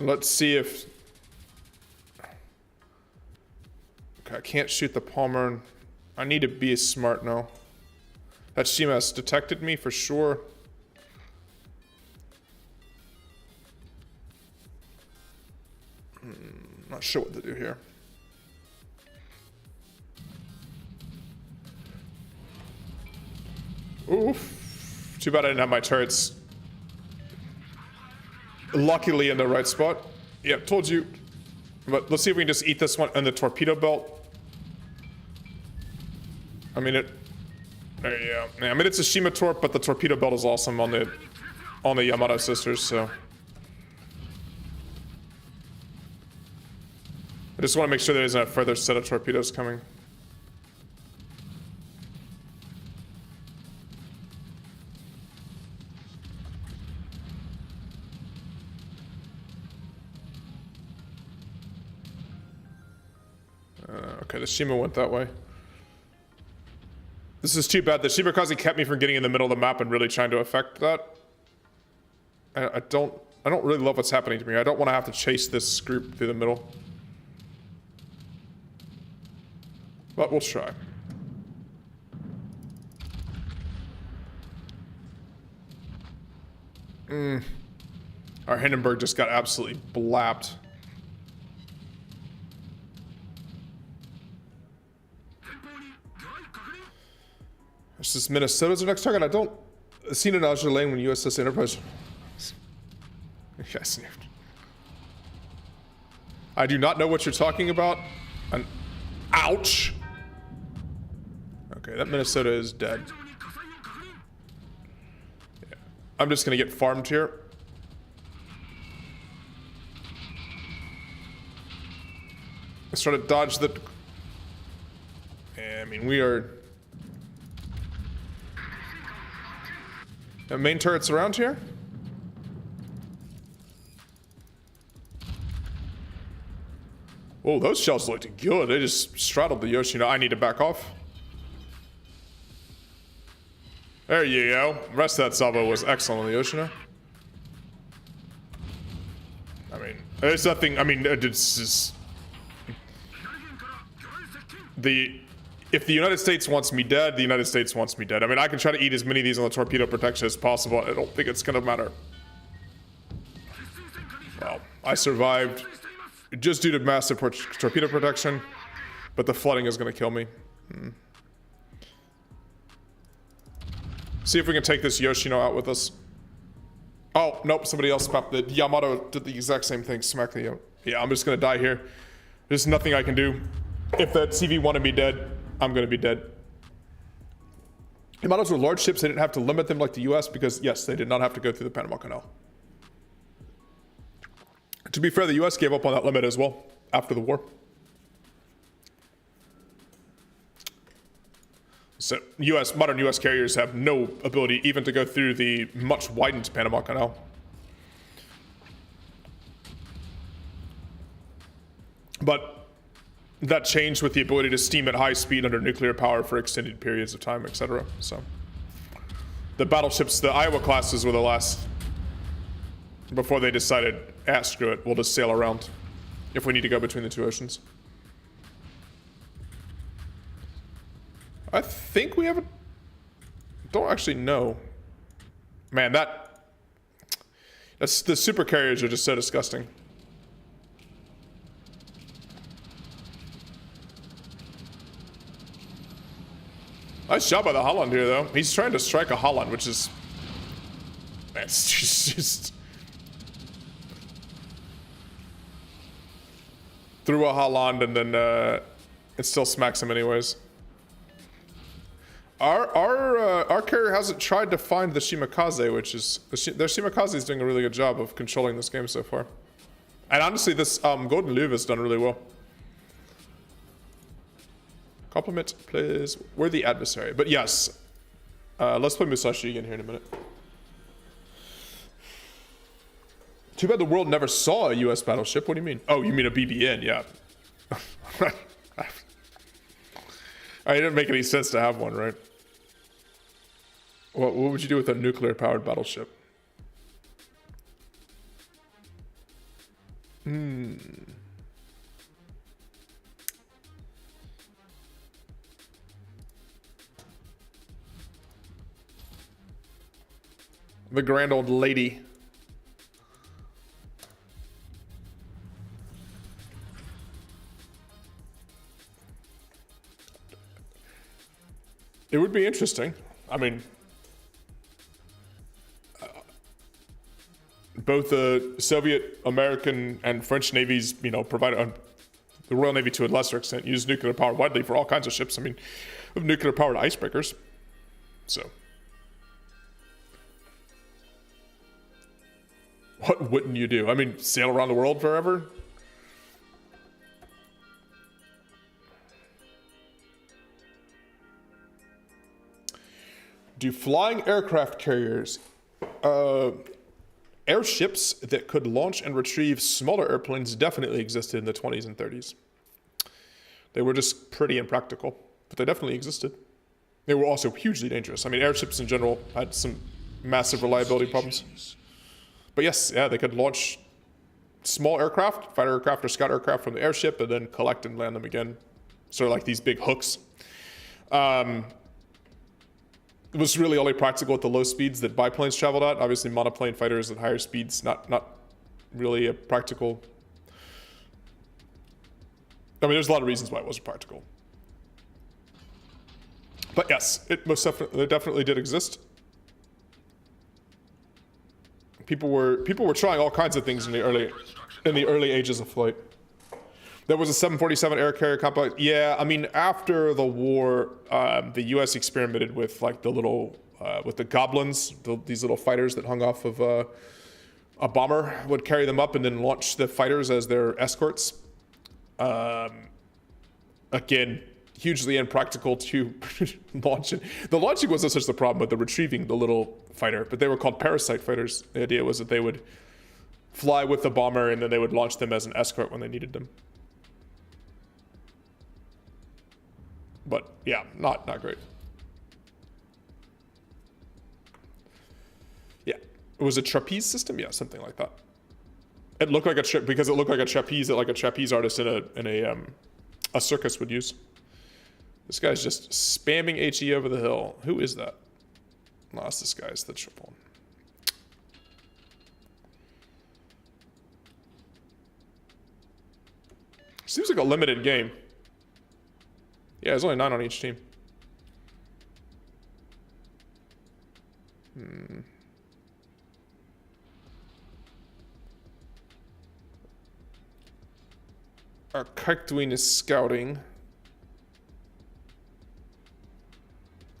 Let's see if... okay, I can't shoot the Palmer. I need to be smart now. That Shima has detected me for sure. Not sure what to do here. Oof. Too bad I didn't have my turrets luckily in the right spot. Yep, told you. But let's see if we can just eat this one in the torpedo belt. I mean, there you go. Yeah, I mean, it's a Shima torp, but the torpedo belt is awesome on the Yamato sisters, so. I just want to make sure there isn't a further set of torpedoes coming. Okay, the Shima went that way. This is too bad. The Shimakaze kept me from getting in the middle of the map and really trying to affect that. I don't really love what's happening to me. I don't want to have to chase this group through the middle. But we'll try. Our Hindenburg just got absolutely blapped. This is Minnesota's our next target. I don't see an Azure Lane when USS Enterprise. Yes. I do not know what you're talking about. Ouch. Okay, that Minnesota is dead. Yeah. I'm just gonna get farmed here. Let's try to dodge the... I mean, we are... Main turrets around here? Oh, those shells looked good. They just straddled the Yoshino. I need to back off. There you go. The rest of that salvo was excellent on the Yoshino. I mean, there's nothing... I mean, it's just... If the United States wants me dead, the United States wants me dead. I mean, I can try to eat as many of these on the torpedo protection as possible. I don't think it's gonna matter. Well, I survived just due to massive torpedo protection, but the flooding is gonna kill me. See if we can take this Yoshino out with us. Oh, nope, somebody else smacked the Yamato did the exact same thing, smacked the... Yeah, I'm just gonna die here. There's nothing I can do. If that CV wanted me dead, I'm gonna be dead. Yamatos were large ships, they didn't have to limit them like the US because, yes, they did not have to go through the Panama Canal. To be fair, the US gave up on that limit as well after the war. So modern US carriers have no ability even to go through the much widened Panama Canal. But that changed with the ability to steam at high speed under nuclear power for extended periods of time, etc. So the battleships, the Iowa classes were the last before they decided, screw it, we'll just sail around if we need to go between the two oceans. I think we have a... Don't actually know. Man, that's the super carriers are just so disgusting. Nice job by the Holland here, though. He's trying to strike a Holland, which is... That's just... Threw a Holland, and then it still smacks him anyways. Our carrier hasn't tried to find the Shimakaze, which is... Their Shimakaze is doing a really good job of controlling this game so far. And honestly, this Golden Louvre has done really well. Compliment, please. We're the adversary. But yes, let's play Musashi again here in a minute. Too bad the world never saw a US battleship. What do you mean? Oh, you mean a BBN, yeah. It didn't make any sense to have one, right? What would you do with a nuclear-powered battleship? The grand old lady. It would be interesting. I mean, both the Soviet, American, and French navies, provided the Royal Navy to a lesser extent use nuclear power widely for all kinds of ships. I mean, we have nuclear powered icebreakers. So, what wouldn't you do? I mean, sail around the world forever? Do flying aircraft carriers, airships that could launch and retrieve smaller airplanes definitely existed in the 20s and 30s. They were just pretty impractical, but they definitely existed. They were also hugely dangerous. I mean, airships in general had some massive reliability problems. But yes, yeah, they could launch small aircraft, fighter aircraft or scout aircraft from the airship and then collect and land them again. Sort of like these big hooks. It was really only practical at the low speeds that biplanes traveled at. Obviously, monoplane fighters at higher speeds, not really a practical. I mean, there's a lot of reasons why it wasn't practical. But yes, it definitely did exist. People were trying all kinds of things in the early ages of flight. There was a 747 air carrier complex. Yeah, I mean, after the war, the U.S. experimented with like the little with the goblins, these little fighters that hung off of a bomber would carry them up and then launch the fighters as their escorts. Again, hugely impractical to launch it. The launching wasn't such the problem, but the retrieving the little fighter. But they were called parasite fighters. The idea was that they would fly with the bomber and then they would launch them as an escort when they needed them. But yeah, not great. Yeah, it was a trapeze system. Yeah, something like that. It looked like because it looked like a trapeze that like a trapeze artist in a circus would use. This guy's just spamming HE over the hill. Who is that? No, it's this guy. It's the triple. Seems like a limited game. Yeah, there's only 9 on each team. Our Kikduin is scouting.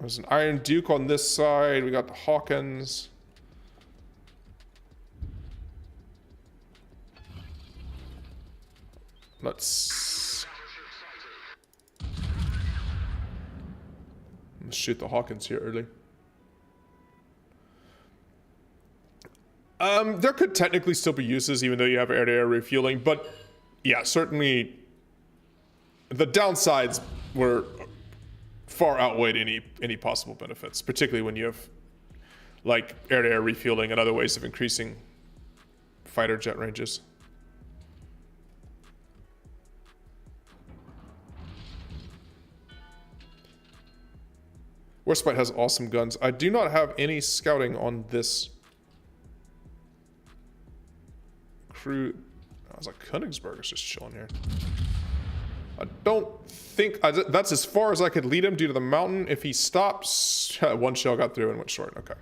There's an Iron Duke on this side. We got the Hawkins. Let's shoot the Hawkins here early. There could technically still be uses even though you have air-to-air refueling, but yeah, certainly the downsides were far outweighed any possible benefits, particularly when you have like air-to-air refueling and other ways of increasing fighter jet ranges. Warspite has awesome guns. I do not have any scouting on this crew. I was like, Königsberg is just chilling here. I don't think that's as far as I could lead him due to the mountain. If he stops, one shell got through and went short. Okay.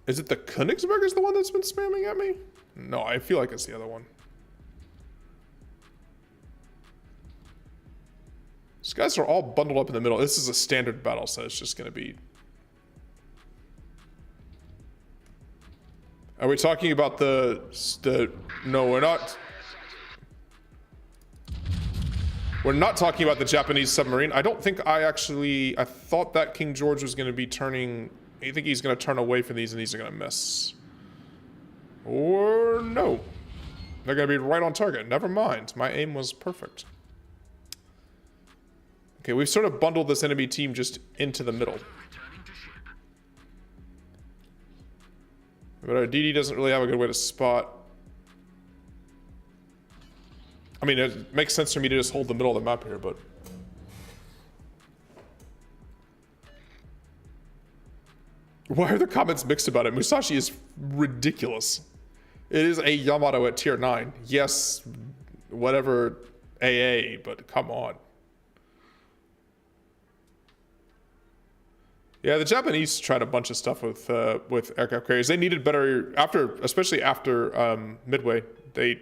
Is it the Königsberg is the one that's been spamming at me? No, I feel like it's the other one. These guys are all bundled up in the middle. This is a standard battle, so it's just going to be... Are we talking about the... No, we're not. We're not talking about the Japanese submarine. I don't think I thought that King George was going to be turning... I think he's going to turn away from these and these are going to miss. Or no. They're going to be right on target. Never mind. My aim was perfect. Okay, we've sort of bundled this enemy team just into the middle. But our DD doesn't really have a good way to spot. I mean, it makes sense for me to just hold the middle of the map here, but... Why are the comments mixed about it? Musashi is ridiculous. It is a Yamato at tier 9. Yes, whatever AA, but come on. Yeah, the Japanese tried a bunch of stuff with aircraft carriers. They needed better especially after Midway. They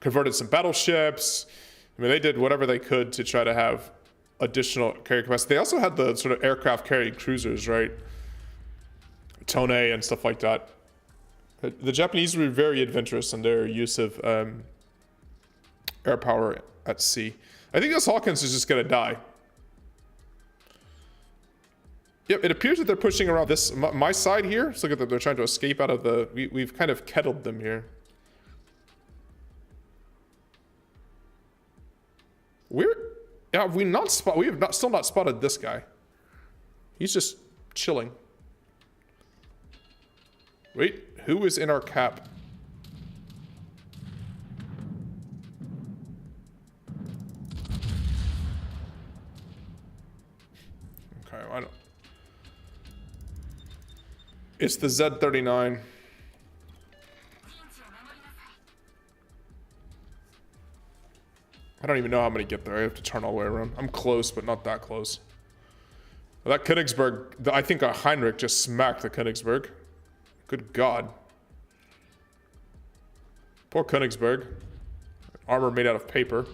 converted some battleships. I mean, they did whatever they could to try to have additional carrier capacity. They also had the sort of aircraft carrying cruisers, right? Tone and stuff like that. The Japanese were very adventurous in their use of air power at sea. I think this Hawkins is just going to die. Yep, it appears that they're pushing around this my side here. Let's look at that. They're trying to escape out of the. We've kind of kettled them here. We have still not spotted this guy. He's just chilling. Wait, who is in our cap? Okay, I don't. It's the Z39. I don't even know how many get there. I have to turn all the way around. I'm close, but not that close. Well, that Königsberg, I think a Heinrich just smacked the Königsberg. Good God. Poor Königsberg. Armor made out of paper.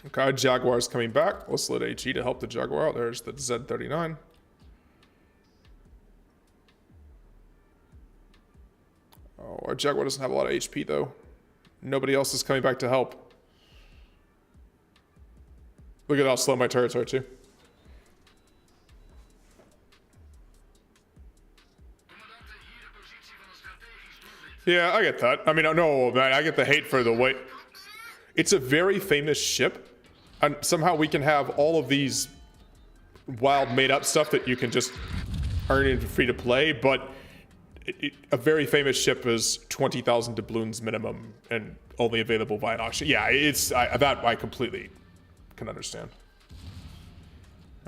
Okay, Jaguar's coming back. Let's let HE to help the Jaguar out. There's the Z39. Oh, our Jaguar doesn't have a lot of HP though. Nobody else is coming back to help. Look at how slow my turrets are too. Yeah, I get that. I mean, no, man, I get the hate for the way. It's a very famous ship, and somehow we can have all of these wild made-up stuff that you can just earn in free to play, but a very famous ship is 20,000 doubloons minimum and only available via an auction. Yeah, that I completely can understand.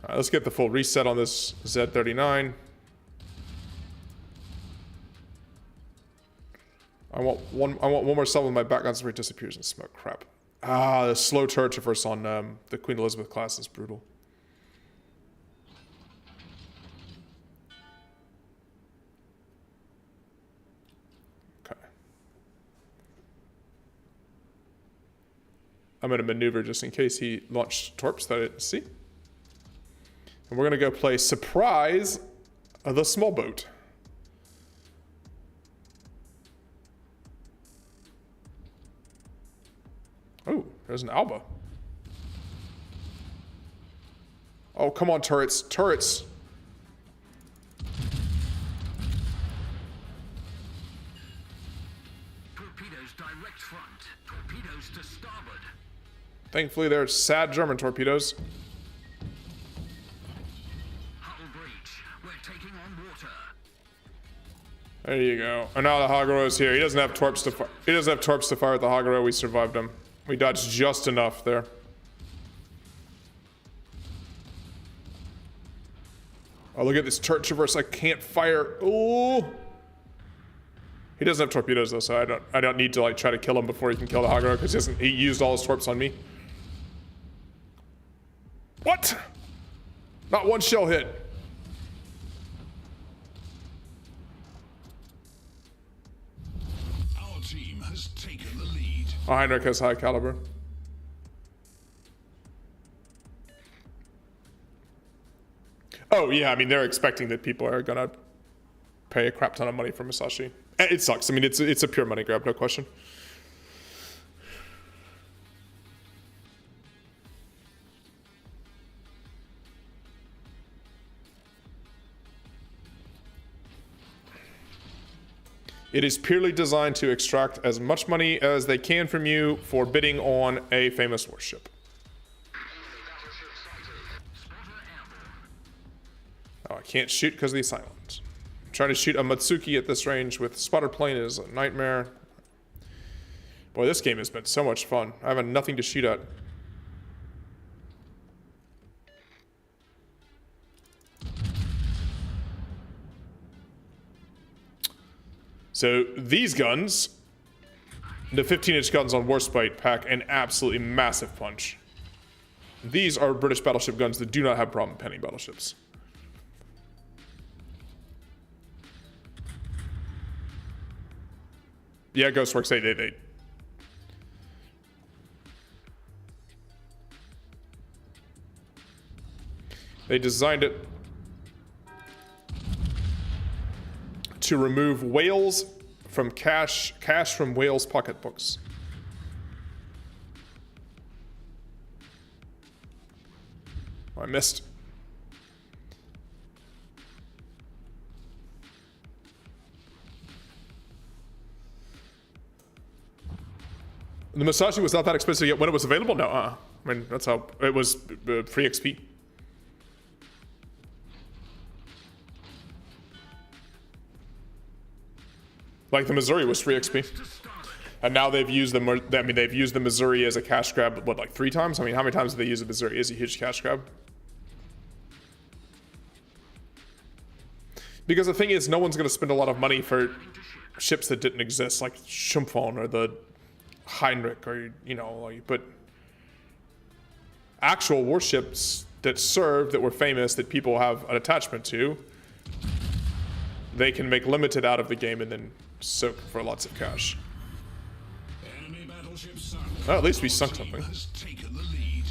Let's get the full reset on this Z39. I want one more cell when my back concentrate disappears in smoke. Crap. Ah, the slow turret traverse on the Queen Elizabeth class is brutal. Okay. I'm going to maneuver just in case he launched torps that I didn't see. And we're going to go play Surprise the Small Boat. Oh, there's an Alba. Oh, come on, turrets. Turrets. Torpedoes direct front. Torpedoes to starboard. Thankfully, they're sad German torpedoes. Hull breach. We're taking on water. There you go. And now the Haguro is here. He doesn't have torps to fire. He doesn't have torps to fire at the Haguro. We survived him. We dodged just enough there. Oh, look at this turret traverse. I can't fire. Oh. He doesn't have torpedoes though, so I don't need to like try to kill him before he can kill the Haguro because he used all his torps on me. What? Not one shell hit. Our team has taken the lead. Oh, Heinrich has high caliber. Oh yeah, I mean they're expecting that people are gonna pay a crap ton of money for Musashi. It sucks. I mean it's a pure money grab, no question. It is purely designed to extract as much money as they can from you for bidding on a famous warship. Oh, I can't shoot because of the silence. Trying to shoot a Matsuki at this range with spotter plane is a nightmare. Boy, this game has been so much fun. I have nothing to shoot at. So these guns, the 15-inch guns on Warspite, pack an absolutely massive punch. These are British battleship guns that do not have problem penning battleships. Yeah, Ghostworks 888. They designed it to remove whales from cash from whales' pocketbooks. Oh, I missed. The Musashi was not that expensive yet when it was available? No, I mean, that's how it was free XP. Like the Missouri was free XP. And now they've used they've used the Missouri as a cash grab, what, like 3 times? I mean, how many times have they used the Missouri as a huge cash grab? Because the thing is, no one's going to spend a lot of money for ships that didn't exist, like Schimpfon or the Heinrich, or, you know, like, but actual warships that served, that were famous, that people have an attachment to, they can make limited out of the game and then soak for lots of cash. Enemy battleship sunk. Well, at least we sunk something. Has taken the lead.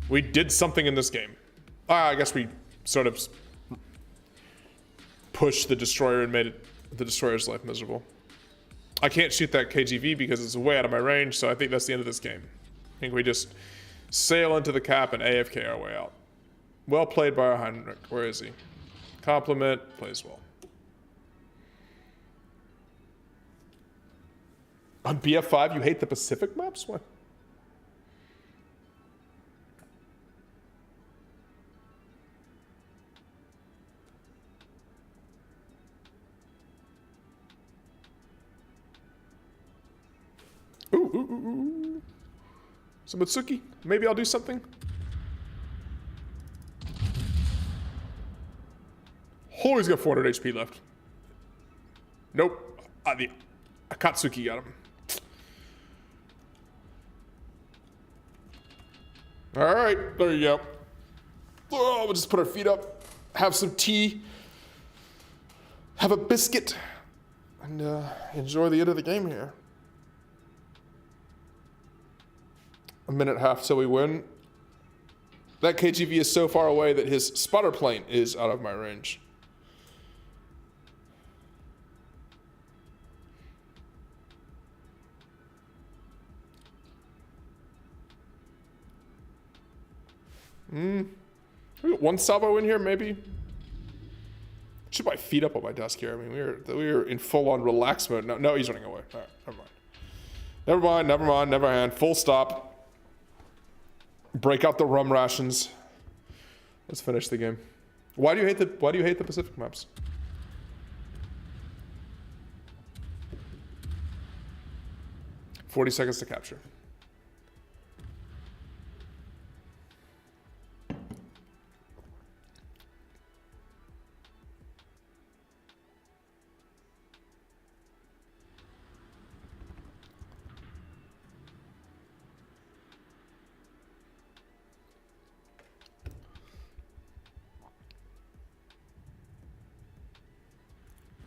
We did something in this game. I guess we sort of pushed the destroyer and made the destroyer's life miserable. I can't shoot that KGV because it's way out of my range, so I think that's the end of this game. I think we just sail into the cap and AFK our way out. Well played by our Heinrich. Where is he? Compliment, plays well. On BF5, you hate the Pacific maps? What? Ooh. Samutsuki, maybe I'll do something. Oh, he's got 400 HP left. Nope. The Akatsuki got him. Alright, there you go. Oh, we'll just put our feet up, have some tea, have a biscuit, and enjoy the end of the game here. A minute and a half till we win. That KGV is so far away that his spotter plane is out of my range. We got one salvo in here, maybe. Should put my feet up on my desk here. I mean, we were in full-on relax mode. No, he's running away. All right, never mind. Never hand. Full stop. Break out the rum rations. Let's finish the game. Why do you hate the Pacific maps? $40 to capture.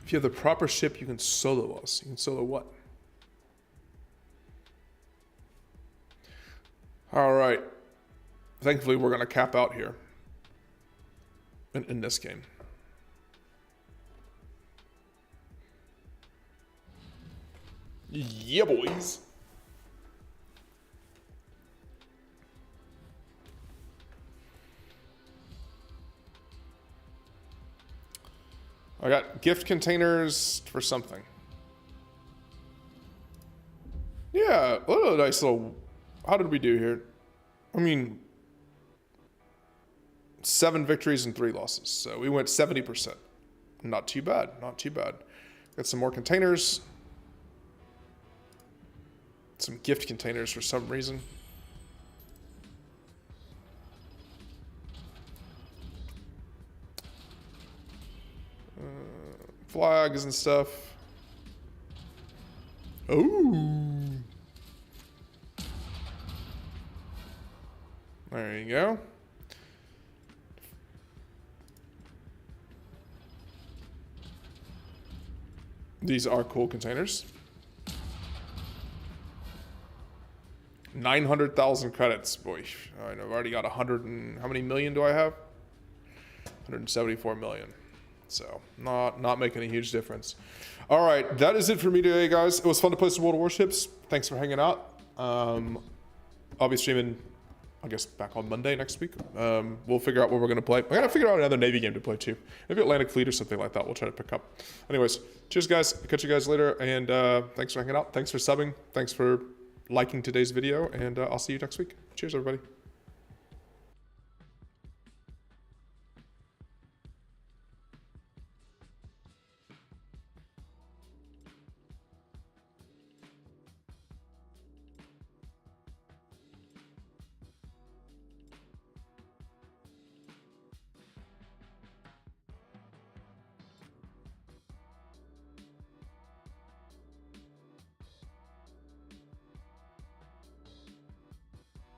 If you have the proper ship, you can solo us. You can solo what? All right. Thankfully, we're going to cap out here in this game. Yeah, boys. I got gift containers for something. Yeah, a nice little... How did we do here? I mean, 7 victories and 3 losses. So we went 70%. Not too bad, not too bad. Got some more containers. Some gift containers for some reason. Flags and stuff. Oh. There you go. These are cool containers. 900,000 credits. Boy, I've already got 100 and... How many million do I have? 174 million. So, not making a huge difference. All right, that is it for me today, guys. It was fun to play some World of Warships. Thanks for hanging out. I'll be streaming, I guess, back on Monday next week. We'll figure out what we're going to play. I got to figure out another Navy game to play, too. Maybe Atlantic Fleet or something like that we'll try to pick up. Anyways, cheers, guys. Catch you guys later, and thanks for hanging out. Thanks for subbing. Thanks for liking today's video, and I'll see you next week. Cheers, everybody.